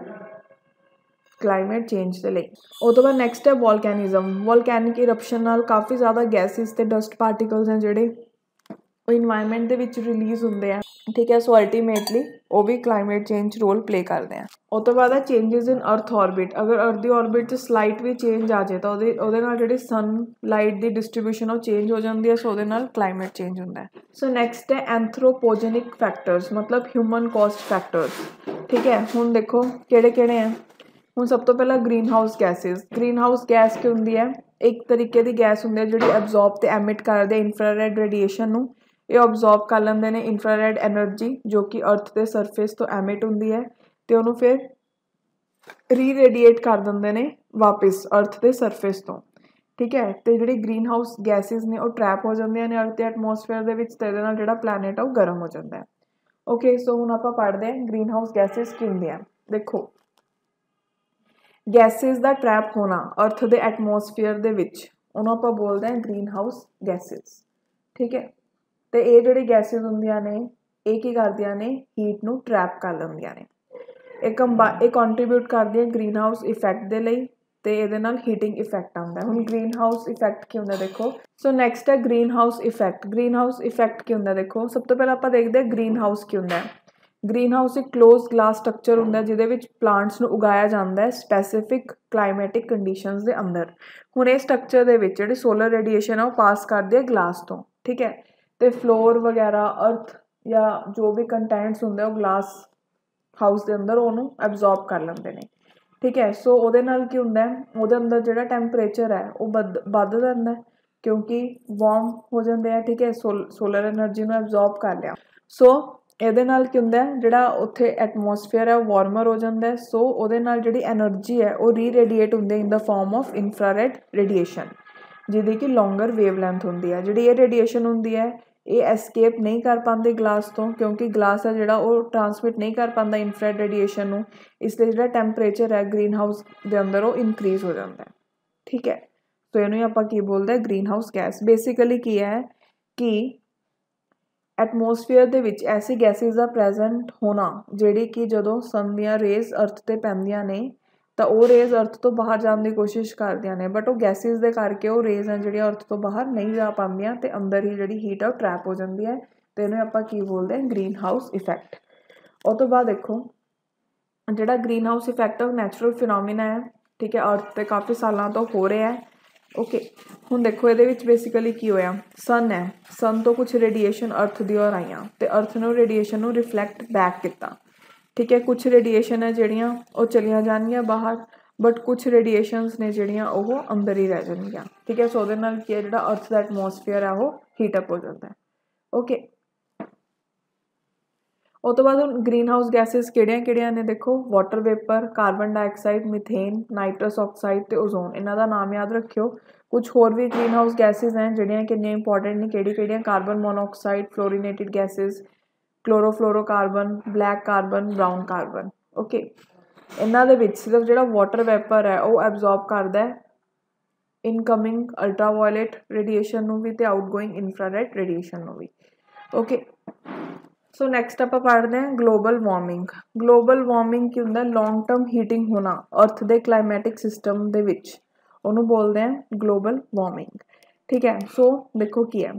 ਕਲਾਈਮੇਟ ਚੇਂਜ ਦੇ ਲਈ। ਉਹ ਤੋਂ ਬਾਅਦ ਨੈਕਸਟ ਹੈ ਵੋਲਕੈਨਿਜ਼ਮ। ਵੋਲਕੈਨਿਕ ਇਰਪਸ਼ਨ ਨਾਲ ਕਾਫੀ ਜ਼ਿਆਦਾ ਗੈਸਿਸ ਅਤੇ ਡਸਟ ਪਾਰਟੀਕਲਸ ਹੈ ਜਿਹੜੇ ਉਹ ਇਨਵਾਇਰਮੈਂਟ ਦੇ ਵਿੱਚ ਰਿਲੀਜ਼ ਹੁੰਦੇ ਆ, ਠੀਕ ਹੈ। ਸੋ ਅਲਟੀਮੇਟਲੀ ਉਹ ਵੀ ਕਲਾਈਮੇਟ ਚੇਂਜ ਰੋਲ ਪਲੇ ਕਰਦੇ ਆ। ਉਹ ਤੋਂ ਬਾਅਦ ਹੈ ਚੇਂਜਸ ਇਨ ਅਰਥ ਔਰਬਿਟ। ਅਗਰ ਅਰਥ ਦੀ ਔਰਬਿਟ 'ਚ ਸਲਾਈਟ ਵੀ ਚੇਂਜ ਆ ਜਾਏ ਤਾਂ ਉਹਦੇ ਨਾਲ ਜਿਹੜੀ ਸਨ ਲਾਈਟ ਦੀ ਡਿਸਟਰੀਬਿਊਸ਼ਨ ਉਹ ਚੇਂਜ ਹੋ ਜਾਂਦੀ ਹੈ। ਸੋ ਉਹਦੇ ਨਾਲ ਕਲਾਈਮੇਟ ਚੇਂਜ ਹੁੰਦਾ ਹੈ। ਸੋ ਨੈਕਸਟ ਹੈ ਐਂਥਰੋਪੋਜੈਨਿਕ ਫੈਕਟਰਸ, ਮਤਲਬ ਹਿਊਮਨ ਕੋਸਟ ਫੈਕਟਰਸ, ਠੀਕ ਹੈ। ਹੁਣ ਦੇਖੋ ਕਿਹੜੇ ਕਿਹੜੇ ਹੈ। ਹੁਣ ਸਭ ਤੋਂ ਪਹਿਲਾਂ greenhouse gases. Greenhouse gas ਕੀ ਹੁੰਦੀ ਹੈ, ਇੱਕ ਤਰੀਕੇ ਦੀ ਗੈਸ ਹੁੰਦੀ ਹੈ ਜਿਹੜੀ ਐਬਜ਼ੋਰਬ ਅਤੇ ਐਮਿਟ ਕਰਦੇ ਇਨਫਰਾਰੈਡ ਰੇਡੀਏਸ਼ਨ ਨੂੰ। ਇਹ ਅਬਜ਼ੋਰਬ ਕਰ ਲੈਂਦੇ ਨੇ ਇਨਫਰਾਰੈਡ ਐਨਰਜੀ ਜੋ ਕਿ ਅਰਥ ਦੇ ਸਰਫੇਸ ਤੋਂ ਐਮਿਟ ਹੁੰਦੀ ਹੈ, ਅਤੇ ਉਹਨੂੰ ਫਿਰ ਰੀਰੇਡੀਏਟ ਕਰ ਦਿੰਦੇ ਨੇ ਵਾਪਿਸ ਅਰਥ ਦੇ ਸਰਫੇਸ ਤੋਂ, ਠੀਕ ਹੈ। ਅਤੇ ਜਿਹੜੀ ਗ੍ਰੀਨ ਹਾਊਸ ਗੈਸਿਸ ਨੇ ਉਹ ਟਰੈਪ ਹੋ ਜਾਂਦੀਆਂ ਨੇ ਅਰਥ ਦੇ ਐਟਮੋਸਫੇਅਰ ਦੇ ਵਿੱਚ, ਅਤੇ ਇਹਦੇ ਨਾਲ ਜਿਹੜਾ ਪਲੈਨਟ ਆ ਉਹ ਗਰਮ ਹੋ ਜਾਂਦਾ ਹੈ। ਓਕੇ, ਸੋ ਹੁਣ ਆਪਾਂ ਪੜ੍ਹਦੇ ਹਾਂ ਗ੍ਰੀਨ ਹਾਊਸ ਗੈਸਿਸ ਕੀ ਹੁੰਦੀਆਂ। ਦੇਖੋ, ਗੈਸਿਸ ਦਾ ਟਰੈਪ ਹੋਣਾ ਅਰਥ ਦੇ ਐਟਮੋਸਫੀਅਰ ਦੇ ਵਿੱਚ ਉਹਨੂੰ ਆਪਾਂ ਬੋਲਦੇ ਹਾਂ ਗ੍ਰੀਨ ਹਾਊਸ ਗੈਸਿਸ, ਠੀਕ ਹੈ। ਅਤੇ ਇਹ ਜਿਹੜੀ ਗੈਸਿਸ ਹੁੰਦੀਆਂ ਨੇ ਇਹ ਕੀ ਕਰਦੀਆਂ ਨੇ, ਹੀਟ ਨੂੰ ਟਰੈਪ ਕਰ ਲੈਂਦੀਆਂ ਨੇ। ਇਹ ਕੰਟਰੀਬਿਊਟ ਕਰਦੀਆਂ ਗ੍ਰੀਨ ਹਾਊਸ ਇਫੈਕਟ ਦੇ ਲਈ, ਅਤੇ ਇਹਦੇ ਨਾਲ ਹੀਟਿੰਗ ਇਫੈਕਟ ਆਉਂਦਾ। ਹੁਣ ਗ੍ਰੀਨ ਹਾਊਸ ਇਫੈਕਟ ਕੀ ਹੁੰਦਾ ਦੇਖੋ। ਸੋ ਨੈਕਸਟ ਹੈ greenhouse effect. Greenhouse effect ਕੀ ਹੁੰਦਾ ਦੇਖੋ, ਸਭ ਤੋਂ ਪਹਿਲਾਂ ਆਪਾਂ ਦੇਖਦੇ ਹਾਂ ਗ੍ਰੀਨ ਹਾਊਸ ਕੀ ਹੁੰਦਾ। ਗ੍ਰੀਨ ਹਾਊਸ ਇੱਕ ਕਲੋਜ਼ ਗਲਾਸ ਸਟਰਕਚਰ ਹੁੰਦਾ ਜਿਹਦੇ ਵਿੱਚ ਪਲਾਂਟਸ ਨੂੰ ਉਗਾਇਆ ਜਾਂਦਾ ਹੈ ਸਪੈਸੀਫਿਕ ਕਲਾਈਮੈਟਿਕ ਕੰਡੀਸ਼ਨਸ ਦੇ ਅੰਦਰ। ਹੁਣ ਇਹ ਸਟਰਕਚਰ ਦੇ ਵਿੱਚ ਜਿਹੜੀ ਸੋਲਰ ਰੇਡੀਏਸ਼ਨ ਆ ਉਹ ਪਾਸ ਕਰਦੇ ਆ ਗਲਾਸ ਤੋਂ, ਠੀਕ ਹੈ। ਅਤੇ ਫਲੋਰ ਵਗੈਰਾ ਅਰਥ ਜਾਂ ਜੋ ਵੀ ਕੰਟੈਂਟਸ ਹੁੰਦੇ ਉਹ ਗਲਾਸ ਹਾਊਸ ਦੇ ਅੰਦਰ ਉਹਨੂੰ ਐਬਜ਼ੋਰਬ ਕਰ ਲੈਂਦੇ ਨੇ, ਠੀਕ ਹੈ। ਸੋ ਉਹਦੇ ਨਾਲ ਕੀ ਹੁੰਦਾ, ਉਹਦੇ ਅੰਦਰ ਜਿਹੜਾ ਟੈਂਪਰੇਚਰ ਹੈ ਉਹ ਵੱਧ ਜਾਂਦਾ ਕਿਉਂਕਿ ਵਾਰਮ ਹੋ ਜਾਂਦੇ ਆ, ਠੀਕ ਹੈ। ਸੋਲਰ ਐਨਰਜੀ ਨੂੰ ਐਬਜ਼ੋਰਬ ਕਰ ਲਿਆ। ਸੋ ਇਹਦੇ ਨਾਲ ਕੀ ਹੁੰਦਾ, ਜਿਹੜਾ ਉੱਥੇ ਐਟਮੋਸਫੇਅਰ ਹੈ ਉਹ ਵਾਰਮਰ ਹੋ ਜਾਂਦਾ। ਸੋ ਉਹਦੇ ਨਾਲ ਜਿਹੜੀ ਐਨਰਜੀ ਹੈ ਉਹ ਰੀਰੇਡੀਏਟ ਹੁੰਦੀ ਇਨ ਦਾ ਫਾਰਮ ਆਫ ਇਨਫਰਾਰੈਡ ਰੇਡੀਏਸ਼ਨ, ਜਿਹਦੀ ਕਿ ਲੌਂਗਰ ਵੇਵ ਲੈਂਥ ਹੁੰਦੀ ਹੈ। ਜਿਹੜੀ ਇਹ ਰੇਡੀਏਸ਼ਨ ਹੁੰਦੀ ਹੈ ਇਹ ਐਸਕੇਪ ਨਹੀਂ ਕਰ ਪਾਉਂਦੀ ਗਲਾਸ ਤੋਂ, ਕਿਉਂਕਿ ਗਲਾਸ ਹੈ ਜਿਹੜਾ ਉਹ ਟਰਾਂਸਮਿਟ ਨਹੀਂ ਕਰ ਪਾਉਂਦਾ ਇਨਫਰਾਰੈਡ ਰੇਡੀਏਸ਼ਨ ਨੂੰ, ਇਸ ਲਈ ਜਿਹੜਾ ਟੈਂਪਰੇਚਰ ਹੈ ਗ੍ਰੀਨ ਹਾਊਸ ਦੇ ਅੰਦਰ ਉਹ ਇਨਕਰੀਜ਼ ਹੋ ਜਾਂਦਾ, ਠੀਕ ਹੈ। ਸੋ ਇਹਨੂੰ ਆਪਾਂ ਕੀ ਬੋਲਦੇ ਗ੍ਰੀਨ ਹਾਊਸ ਗੈਸ। ਬੇਸਿਕਲੀ ਕੀ ਹੈ ਕਿ ਐਟਮੋਸਫੀਅਰ ਦੇ ਵਿੱਚ ਐਸੀ ਗੈਸਿਸ ਦਾ ਪ੍ਰੈਜ਼ੈਂਟ ਹੋਣਾ ਜਿਹੜੀ ਕਿ ਜਦੋਂ ਸਨ ਦੀਆਂ ਰੇਜ਼ ਅਰਥ 'ਤੇ ਪੈਂਦੀਆਂ ਨੇ ਤਾਂ ਉਹ ਰੇਜ਼ ਅਰਥ ਤੋਂ ਬਾਹਰ ਜਾਣ ਦੀ ਕੋਸ਼ਿਸ਼ ਕਰਦੀਆਂ ਨੇ, ਬਟ ਉਹ ਗੈਸਿਸ ਦੇ ਕਰਕੇ ਉਹ ਰੇਜ਼ ਹੈ ਜਿਹੜੀਆਂ ਅਰਥ ਤੋਂ ਬਾਹਰ ਨਹੀਂ ਜਾ ਪਾਉਂਦੀਆਂ ਅਤੇ ਅੰਦਰ ਹੀ ਜਿਹੜੀ ਹੀਟ ਆ ਉਹ ਟਰੈਪ ਹੋ ਜਾਂਦੀ ਹੈ, ਅਤੇ ਇਹਨੂੰ ਆਪਾਂ ਕੀ ਬੋਲਦੇ ਹਾਂ ਗ੍ਰੀਨ ਹਾਊਸ ਇਫੈਕਟ। ਉਹ ਤੋਂ ਬਾਅਦ ਦੇਖੋ ਜਿਹੜਾ ਗ੍ਰੀਨ ਹਾਊਸ ਇਫੈਕਟ ਉਹ ਨੈਚੁਰਲ ਫਿਨੋਮੀਨਾ ਹੈ, ਠੀਕ ਹੈ। ਅਰਥ 'ਤੇ ਕਾਫੀ ਸਾਲਾਂ ਤੋਂ ਹੋ ਰਿਹਾ ਹੈ, ਓਕੇ। ਹੁਣ ਦੇਖੋ ਇਹਦੇ ਵਿੱਚ ਬੇਸਿਕਲੀ ਕੀ ਹੋਇਆ, ਸਨ ਹੈ, ਸਨ ਤੋਂ ਕੁਛ ਰੇਡੀਏਸ਼ਨ ਅਰਥ ਦੀ ਔਰ ਆਈਆਂ ਅਤੇ ਅਰਥ ਨੇ ਰੇਡੀਏਸ਼ਨ ਨੂੰ ਰਿਫਲੈਕਟ ਬੈਕ ਕੀਤਾ, ਠੀਕ ਹੈ। ਕੁਛ ਰੇਡੀਏਸ਼ਨ ਹੈ ਜਿਹੜੀਆਂ ਉਹ ਚਲੀਆਂ ਜਾਣਗੀਆਂ ਬਾਹਰ, ਬਟ ਕੁਛ ਰੇਡੀਏਸ਼ਨਸ ਨੇ ਜਿਹੜੀਆਂ ਉਹ ਅੰਦਰ ਹੀ ਰਹਿ ਜਾਣਗੀਆਂ, ਠੀਕ ਹੈ। ਸੋ ਉਹਦੇ ਨਾਲ ਕੀ ਹੈ ਜਿਹੜਾ ਅਰਥ ਦਾ ਐਟਮੋਸਫੀਅਰ ਹੈ ਉਹ ਹੀਟਅਪ ਹੋ ਜਾਂਦਾ, ਓਕੇ। ਉਹ ਤੋਂ ਬਾਅਦ ਹੁਣ ਗ੍ਰੀਨ ਹਾਊਸ ਗੈਸਿਸ ਕਿਹੜੀਆਂ ਨੇ ਦੇਖੋ, water vapour, carbon dioxide, methane, nitrous oxide ਅਤੇ ਓਜ਼ੋਨ। ਇਹਨਾਂ ਦਾ ਨਾਮ ਯਾਦ ਰੱਖਿਓ। ਕੁਛ ਹੋਰ ਵੀ ਗ੍ਰੀਨ ਹਾਊਸ ਗੈਸਿਸ ਹੈ ਜਿਹੜੀਆਂ ਕਿੰਨੀਆਂ ਇੰਪੋਰਟੈਂਟ ਨੇ, ਕਿਹੜੀਆਂ carbon monoxide, fluorinated gases, chlorofluorocarbon, black carbon, brown carbon, okay. ਇਹਨਾਂ ਦੇ ਵਿੱਚ ਸਿਰਫ ਜਿਹੜਾ ਵਾਟਰ ਵੈਪਰ ਹੈ ਉਹ ਐਬਜ਼ੋਰਬ ਕਰਦਾ ਇਨਕਮਿੰਗ ਅਲਟਰਾਵਾਇਲੇਟ ਰੇਡੀਏਸ਼ਨ ਨੂੰ ਵੀ ਅਤੇ ਆਊਟਗੋਇੰਗ ਇਨਫਰਾਰੈਡ ਰੇਡੀਏਸ਼ਨ ਨੂੰ ਵੀ, ਓਕੇ। ਸੋ ਨੈਕਸਟ ਆਪਾਂ ਪੜ੍ਹਦੇ ਹਾਂ ਗਲੋਬਲ ਵਾਰਮਿੰਗ। ਗਲੋਬਲ ਵਾਰਮਿੰਗ ਕੀ ਹੁੰਦਾ, ਲੌਂਗ ਟਰਮ ਹੀਟਿੰਗ ਹੋਣਾ ਅਰਥ ਦੇ ਕਲਾਈਮੈਟਿਕ ਸਿਸਟਮ ਦੇ ਵਿੱਚ, ਉਹਨੂੰ ਬੋਲਦੇ ਹਾਂ ਗਲੋਬਲ ਵਾਰਮਿੰਗ, ਠੀਕ ਹੈ। ਸੋ ਦੇਖੋ ਕੀ ਹੈ,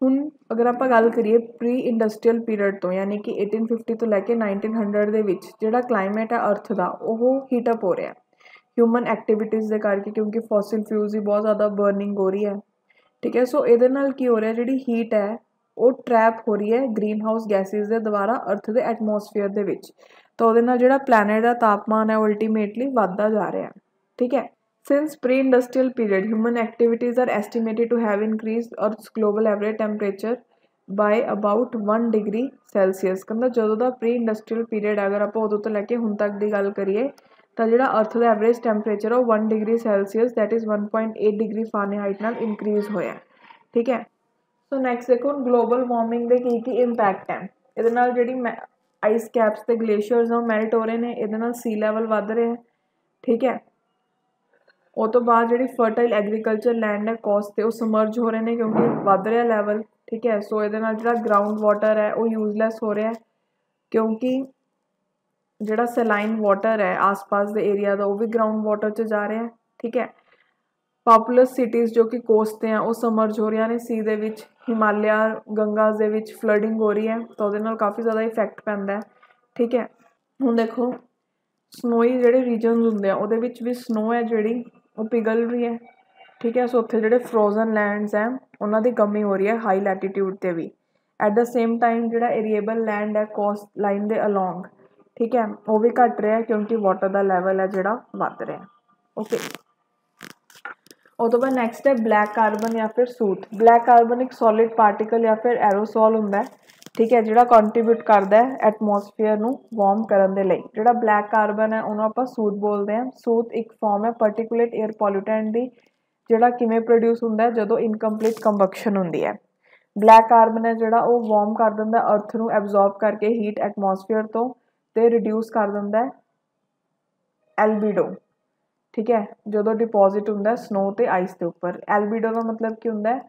ਹੁਣ ਅਗਰ ਆਪਾਂ ਗੱਲ ਕਰੀਏ ਪ੍ਰੀ ਇੰਡਸਟਰੀਅਲ ਪੀਰੀਅਡ ਤੋਂ, ਯਾਨੀ ਕਿ 1850 ਤੋਂ ਲੈ ਕੇ 1900 ਦੇ ਵਿੱਚ ਜਿਹੜਾ ਕਲਾਈਮੇਟ ਹੈ ਅਰਥ ਦਾ ਉਹ ਹੀਟਅਪ ਹੋ ਰਿਹਾ ਹਿਊਮਨ ਐਕਟੀਵਿਟੀਜ਼ ਦੇ ਕਰਕੇ, ਕਿਉਂਕਿ ਫੋਸਿਲ ਫਿਊਲਸ ਦੀ ਬਹੁਤ ਜ਼ਿਆਦਾ ਬਰਨਿੰਗ ਹੋ ਰਹੀ ਹੈ, ਠੀਕ ਹੈ। ਸੋ ਇਹਦੇ ਨਾਲ ਕੀ ਹੋ ਰਿਹਾ, ਜਿਹੜੀ ਹੀਟ ਹੈ ਉਹ ਟਰੈਪ ਹੋ ਰਹੀ ਹੈ ਗ੍ਰੀਨ ਹਾਊਸ ਗੈਸਿਸ ਦੇ ਦੁਆਰਾ ਅਰਥ ਦੇ ਐਟਮੋਸਫੀਅਰ ਦੇ ਵਿੱਚ, ਤਾਂ ਉਹਦੇ ਨਾਲ ਜਿਹੜਾ ਪਲੈਨਟ ਦਾ ਤਾਪਮਾਨ ਹੈ ਉਹ ਅਲਟੀਮੇਟਲੀ ਵੱਧਦਾ ਜਾ ਰਿਹਾ, ਠੀਕ ਹੈ। Since pre-industrial period, human activities are estimated to have increased Earth's global average temperature by about 1 degree Celsius। ਕਹਿੰਦਾ ਜਦੋਂ ਦਾ ਪ੍ਰੀ ਇੰਡਸਟਰੀਅਲ ਪੀਰੀਅਡ ਅਗਰ ਆਪਾਂ ਉਦੋਂ ਤੋਂ ਲੈ ਕੇ ਹੁਣ ਤੱਕ ਦੀ ਗੱਲ ਕਰੀਏ ਤਾਂ ਜਿਹੜਾ ਅਰਥ ਦਾ ਐਵਰੇਜ ਟੈਂਪਰੇਚਰ ਉਹ 1 degree Celsius that is 1.8 degree Fahrenheit ਨਾਲ ਇਨਕਰੀਜ਼ ਹੋਇਆ। ਠੀਕ ਹੈ। ਸੋ ਨੈਕਸਟ ਦੇਖੋ ਹੁਣ ਗਲੋਬਲ ਵਾਰਮਿੰਗ ਦੇ ਕੀ ਇੰਪੈਕਟ ਹੈ। ਇਹਦੇ ਨਾਲ ਜਿਹੜੀ ਆਈਸ ਕੈਪਸ ਤੇ ਗਲੇਸ਼ੀਅਰਸ ਉਹ ਮੈਲਟ ਹੋ ਰਹੇ ਨੇ, ਇਹਦੇ ਨਾਲ ਸੀ ਲੈਵਲ ਵੱਧ ਰਿਹਾ। ਠੀਕ ਹੈ। ਉਹ ਤੋਂ ਬਾਅਦ ਜਿਹੜੀ ਫਰਟਾਈਲ ਐਗਰੀਕਲਚਰ ਲੈਂਡ ਹੈ ਕੋਸਟ 'ਤੇ ਉਹ ਸਮਰਜ ਹੋ ਰਹੇ ਨੇ ਕਿਉਂਕਿ ਵੱਧ ਰਿਹਾ ਲੈਵਲ। ਠੀਕ ਹੈ। ਸੋ ਇਹਦੇ ਨਾਲ ਜਿਹੜਾ ਗਰਾਊਂਡ ਵਾਟਰ ਹੈ ਉਹ ਯੂਜ਼ਲੈਸ ਹੋ ਰਿਹਾ ਕਿਉਂਕਿ ਜਿਹੜਾ ਸੈਲਾਈਨ ਵਾਟਰ ਹੈ ਆਸ-ਪਾਸ ਦੇ ਏਰੀਆ ਦਾ ਉਹ ਵੀ ਗਰਾਊਂਡ ਵਾਟਰ 'ਚ ਜਾ ਰਿਹਾ। ਠੀਕ ਹੈ। ਪਾਪੂਲਸ ਸਿਟੀਜ਼ ਜੋ ਕਿ ਕੋਸਟ 'ਤੇ ਆ ਉਹ ਸਮਰਜ ਹੋ ਰਹੀਆਂ ਨੇ ਸੀ ਦੇ ਵਿੱਚ। ਹਿਮਾਲਿਆ ਗੰਗਾਸ ਦੇ ਵਿੱਚ ਫਲੱਡਿੰਗ ਹੋ ਰਹੀ ਹੈ ਤਾਂ ਉਹਦੇ ਨਾਲ ਕਾਫੀ ਜ਼ਿਆਦਾ ਇਫੈਕਟ ਪੈਂਦਾ ਹੈ। ਠੀਕ ਹੈ। ਹੁਣ ਦੇਖੋ ਸਨੋਈ ਜਿਹੜੇ ਰੀਜਨਸ ਹੁੰਦੇ ਆ ਉਹਦੇ ਵਿੱਚ ਵੀ ਸਨੋ ਹੈ ਜਿਹੜੀ ਉਹ ਪਿਘਲ ਰਹੀ ਹੈ। ਠੀਕ ਹੈ। ਸੋ ਉੱਥੇ ਜਿਹੜੇ ਫਰੋਜ਼ਨ ਲੈਂਡਸ ਹੈ ਉਹਨਾਂ ਦੀ ਕਮੀ ਹੋ ਰਹੀ ਹੈ ਹਾਈ ਲੈਟੀਟਿਊਡ 'ਤੇ ਵੀ। ਐਟ ਦ ਸੇਮ ਟਾਈਮ ਜਿਹੜਾ ਏਰੀਏਬਲ ਲੈਂਡ ਹੈ ਕੋਸਟ ਲਾਈਨ ਦੇ ਅਲੋਂਗ, ਠੀਕ ਹੈ, ਉਹ ਵੀ ਘੱਟ ਰਿਹਾ ਕਿਉਂਕਿ ਵਾਟਰ ਦਾ ਲੈਵਲ ਹੈ ਜਿਹੜਾ ਵੱਧ ਰਿਹਾ। ਓਕੇ। ਉਹ ਤੋਂ ਬਾਅਦ ਨੈਕਸਟ ਹੈ ਬਲੈਕ ਕਾਰਬਨ ਜਾਂ ਫਿਰ ਸੂਟ। ਬਲੈਕ ਕਾਰਬਨ ਇੱਕ ਸੋਲਿਡ ਪਾਰਟੀਕਲ ਜਾਂ ਫਿਰ ਐਰੋਸੋਲ ਹੁੰਦਾ। ਠੀਕ ਹੈ। ਜਿਹੜਾ ਕੰਟਰੀਬਿਊਟ ਕਰਦਾ ਹੈ ਐਟਮੋਸਫੀਅਰ ਨੂੰ ਵਾਰਮ ਕਰਨ ਦੇ ਲਈ। ਜਿਹੜਾ ਬਲੈਕ ਕਾਰਬਨ ਹੈ ਉਹਨੂੰ ਆਪਾਂ ਸੂਟ ਬੋਲਦੇ ਹਾਂ। ਸੂਟ ਇੱਕ ਫਾਰਮ ਹੈ ਪਾਰਟੀਕੂਲੇਟ ਏਅਰ ਪੋਲਿਊਟੈਂਟ ਦੀ, ਜਿਹੜਾ ਕਿਵੇਂ ਪ੍ਰੋਡਿਊਸ ਹੁੰਦਾ ਹੈ ਜਦੋਂ ਇਨਕੰਪਲੀਟ ਕੰਬਕਸ਼ਨ ਹੁੰਦੀ ਹੈ। ਬਲੈਕ ਕਾਰਬਨ ਹੈ ਜਿਹੜਾ ਉਹ ਵਾਰਮ ਕਰ ਦਿੰਦਾ ਅਰਥ ਨੂੰ ਐਬਜ਼ੌਰਬ ਕਰਕੇ ਹੀਟ ਐਟਮੋਸਫੀਅਰ ਤੋਂ, ਤੇ ਰਿਡਿਊਸ ਕਰ ਦਿੰਦਾ ਐਲਬੀਡੋ। ਠੀਕ ਹੈ। ਜਦੋਂ ਡਿਪੋਜ਼ਿਟ ਹੁੰਦਾ ਸਨੋ ਤੇ ਆਈਸ ਦੇ ਉੱਪਰ। ਐਲਬੀਡੋ ਦਾ ਮਤਲਬ ਕੀ ਹੁੰਦਾ ਹੈ?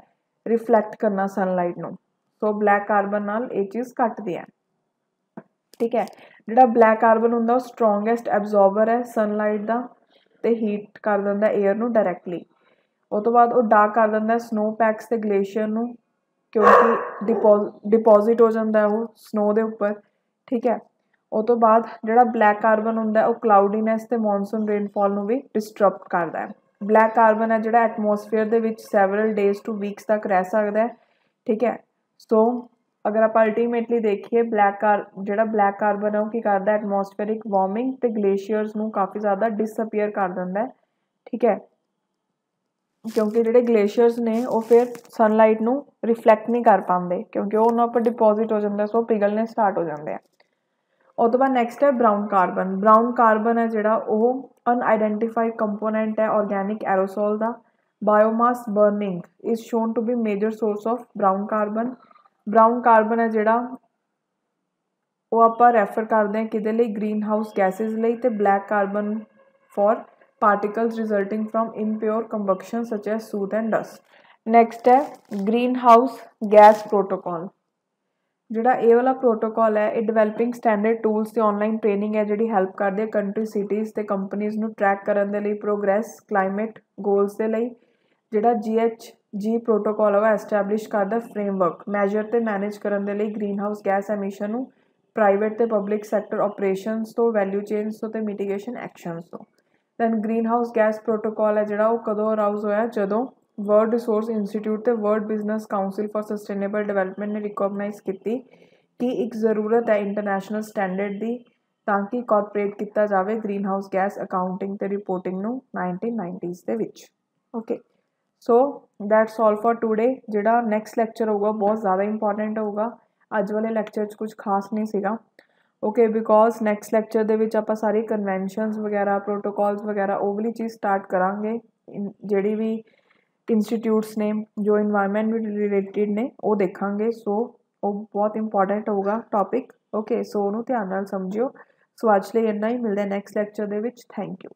ਰਿਫਲੈਕਟ ਕਰਨਾ ਸਨਲਾਈਟ ਨੂੰ। ਸੋ ਬਲੈਕ ਕਾਰਬਨ ਨਾਲ ਇਹ ਚੀਜ਼ ਘੱਟਦੀ ਹੈ। ਠੀਕ ਹੈ। ਜਿਹੜਾ ਬਲੈਕ ਕਾਰਬਨ ਹੁੰਦਾ ਉਹ ਸਟਰੋਂਗੈਸਟ ਐਬਜ਼ੌਰਬਰ ਹੈ ਸਨਲਾਈਟ ਦਾ ਤੇ ਹੀਟ ਕਰ ਦਿੰਦਾ ਏਅਰ ਨੂੰ ਡਾਇਰੈਕਟਲੀ। ਉਹ ਤੋਂ ਬਾਅਦ ਉਹ ਡਾਰਕ ਕਰ ਦਿੰਦਾ ਸਨੋ ਪੈਕਸ ਤੇ ਗਲੇਸ਼ੀਅਰ ਨੂੰ ਕਿਉਂਕਿ ਡਿਪੋਜ਼ਿਟ ਹੋ ਜਾਂਦਾ ਉਹ ਸਨੋ ਦੇ ਉੱਪਰ। ਠੀਕ ਹੈ। ਉਹ ਤੋਂ ਬਾਅਦ ਜਿਹੜਾ ਬਲੈਕ ਕਾਰਬਨ ਹੁੰਦਾ ਉਹ ਕਲਾਊਡੀਨੈਸ ਤੇ ਮੌਨਸੂਨ ਰੇਨਫਾਲ ਨੂੰ ਵੀ ਡਿਸਟਰਬਟ ਕਰਦਾ ਹੈ। ਬਲੈਕ ਕਾਰਬਨ ਹੈ ਜਿਹੜਾ ਐਟਮੋਸਫੀਅਰ ਦੇ ਵਿੱਚ ਸੈਵਰਲ ਡੇਜ਼ ਟੂ ਵੀਕਸ ਤੱਕ ਰਹਿ ਸਕਦਾ ਹੈ। ਠੀਕ ਹੈ। ਸੋ ਅਗਰ ਆਪਾਂ ਅਲਟੀਮੇਟਲੀ ਦੇਖੀਏ ਜਿਹੜਾ ਬਲੈਕ ਕਾਰਬਨ ਹੈ ਉਹ ਕੀ ਕਰਦਾ ਐਟਮੋਸਫੇਰਿਕ ਵਾਰਮਿੰਗ ਤੇ ਗਲੇਸ਼ੀਅਰਸ ਨੂੰ ਕਾਫੀ ਜ਼ਿਆਦਾ ਡਿਸਅਪੀਅਰ ਕਰ ਦਿੰਦਾ। ਠੀਕ ਹੈ। ਕਿਉਂਕਿ ਜਿਹੜੇ ਗਲੇਸ਼ੀਅਰਸ ਨੇ ਉਹ ਫਿਰ ਸਨਲਾਈਟ ਨੂੰ ਰਿਫਲੈਕਟ ਨਹੀਂ ਕਰ ਪਾਉਂਦੇ ਕਿਉਂਕਿ ਉਹ ਉਹਨਾਂ ਉੱਪਰ ਡਿਪੋਜ਼ਿਟ ਹੋ ਜਾਂਦਾ ਸੋ ਪਿਘਲਣੇ ਸਟਾਰਟ ਹੋ ਜਾਂਦੇ ਆ। ਉਹ ਤੋਂ ਬਾਅਦ ਨੈਕਸਟ ਹੈ ਬਰਾਊਨ ਕਾਰਬਨ। ਬਰਾਊਨ ਕਾਰਬਨ ਹੈ ਜਿਹੜਾ ਉਹ ਅਨਆਈਡੈਂਟੀਫਾਈਡ ਕੰਪੋਨੈਂਟ ਹੈ ਆਰਗੈਨਿਕ ਐਰੋਸੋਲ ਦਾ। Biomass burning is shown to be major source of brown carbon. Brown carbon ਹੈ ਜਿਹੜਾ ਉਹ ਆਪਾਂ ਰੈਫਰ ਕਰਦੇ ਹਾਂ ਕਿਹਦੇ ਲਈ? ਗ੍ਰੀਨ ਹਾਊਸ ਗੈਸਿਸ ਲਈ ਤੇ black carbon for particles resulting from impure combustion such as soot and dust. Next ਹੈ ਗ੍ਰੀਨ ਹਾਊਸ ਗੈਸ ਪ੍ਰੋਟੋਕੋਲ। ਜਿਹੜਾ ਇਹ ਵਾਲਾ ਪ੍ਰੋਟੋਕੋਲ ਹੈ ਇਹ ਡਿਵੈਲਪਿੰਗ ਸਟੈਂਡਰਡ ਟੂਲਸ ਤੇ ਆਨਲਾਈਨ ਟ੍ਰੇਨਿੰਗ ਹੈ ਜਿਹੜੀ ਹੈਲਪ ਕਰਦੀ ਹੈ ਕੰਟਰੀ ਸਿਟੀਜ਼ ਤੇ ਕੰਪਨੀਜ਼ ਨੂੰ ਟਰੈਕ ਕਰਨ ਦੇ ਲਈ ਪ੍ਰੋਗਰੈਸ ਕਲਾਈਮੇਟ ਗੋਲਸ ਦੇ ਲਈ। ਜਿਹੜਾ GHG ਪ੍ਰੋਟੋਕੋਲ ਹੈ ਉਹ ਐਸਟੈਬਲਿਸ਼ ਕਰਦਾ ਫਰੇਮਵਰਕ ਮੈਜਰ ਤੇ ਮੈਨੇਜ ਕਰਨ ਦੇ ਲਈ ਗ੍ਰੀਨ ਹਾਊਸ ਗੈਸ ਐਮਿਸ਼ਨ ਨੂੰ ਪ੍ਰਾਈਵੇਟ ਤੇ ਪਬਲਿਕ ਸੈਕਟਰ ਆਪਰੇਸ਼ਨਸ ਤੋਂ, ਵੈਲਿਊ ਚੇਨਸ ਤੋਂ ਤੇ ਮਿਟੀਗੇਸ਼ਨ ਐਕਸ਼ਨਸ ਤੋਂ। Then greenhouse gas protocol ਹੈ ਜਿਹੜਾ ਉਹ ਕਦੋਂ ਅਰਾਊਜ਼ ਹੋਇਆ? ਜਦੋਂ ਵਰਲਡ ਰਿਸੋਰਸ ਇੰਸਟੀਟਿਊਟ ਤੇ world business council for sustainable development ਨੇ ਰਿਕੋਗਨਾਈਜ਼ ਕੀਤੀ ਕਿ ਇੱਕ ਜ਼ਰੂਰਤ ਹੈ ਇੰਟਰਨੈਸ਼ਨਲ ਸਟੈਂਡਰਡ ਦੀ ਤਾਂ ਕਿ ਇਨਕੋਰਪੋਰੇਟ ਕੀਤਾ ਜਾਵੇ ਗ੍ਰੀਨ ਹਾਊਸ ਗੈਸ ਅਕਾਊਂਟਿੰਗ ਤੇ ਰਿਪੋਰਟਿੰਗ ਨੂੰ 1990s ਦੇ ਵਿੱਚ। Okay. So that's all for today. ਜਿਹੜਾ ਨੈਕਸਟ ਲੈਕਚਰ ਹੋਊਗਾ ਬਹੁਤ ਜ਼ਿਆਦਾ ਇੰਪੋਰਟੈਂਟ ਹੋਊਗਾ। ਅੱਜ ਵਾਲੇ ਲੈਕਚਰ 'ਚ ਕੁਝ ਖਾਸ ਨਹੀਂ ਸੀਗਾ। ਓਕੇ। ਬਿਕੋਜ਼ ਨੈਕਸਟ ਲੈਕਚਰ ਦੇ ਵਿੱਚ ਆਪਾਂ ਸਾਰੀ ਕਨਵੈਨਸ਼ਨਸ ਵਗੈਰਾ ਪ੍ਰੋਟੋਕੋਲਸ ਵਗੈਰਾ ਉਹ ਵਾਲੀ ਚੀਜ਼ ਸਟਾਰਟ ਕਰਾਂਗੇ। ਜਿਹੜੀ ਵੀ ਇੰਸਟੀਟਿਊਟਸ ਨੇ ਜੋ ਇਨਵਾਇਰਮੈਂਟ ਨਾਲ ਰਿਲੇਟਿਡ ਨੇ ਉਹ ਦੇਖਾਂਗੇ। ਸੋ ਉਹ ਬਹੁਤ ਇੰਪੋਰਟੈਂਟ ਹੋਊਗਾ ਟੌਪਿਕ। ਓਕੇ। ਸੋ ਉਹਨੂੰ ਧਿਆਨ ਨਾਲ ਸਮਝਿਓ। ਸੋ ਅੱਜ ਲਈ ਇੰਨਾ ਹੀ। ਮਿਲਦੇ ਨੈਕਸਟ ਲੈਕਚਰ ਦੇ ਵਿੱਚ। Thank you.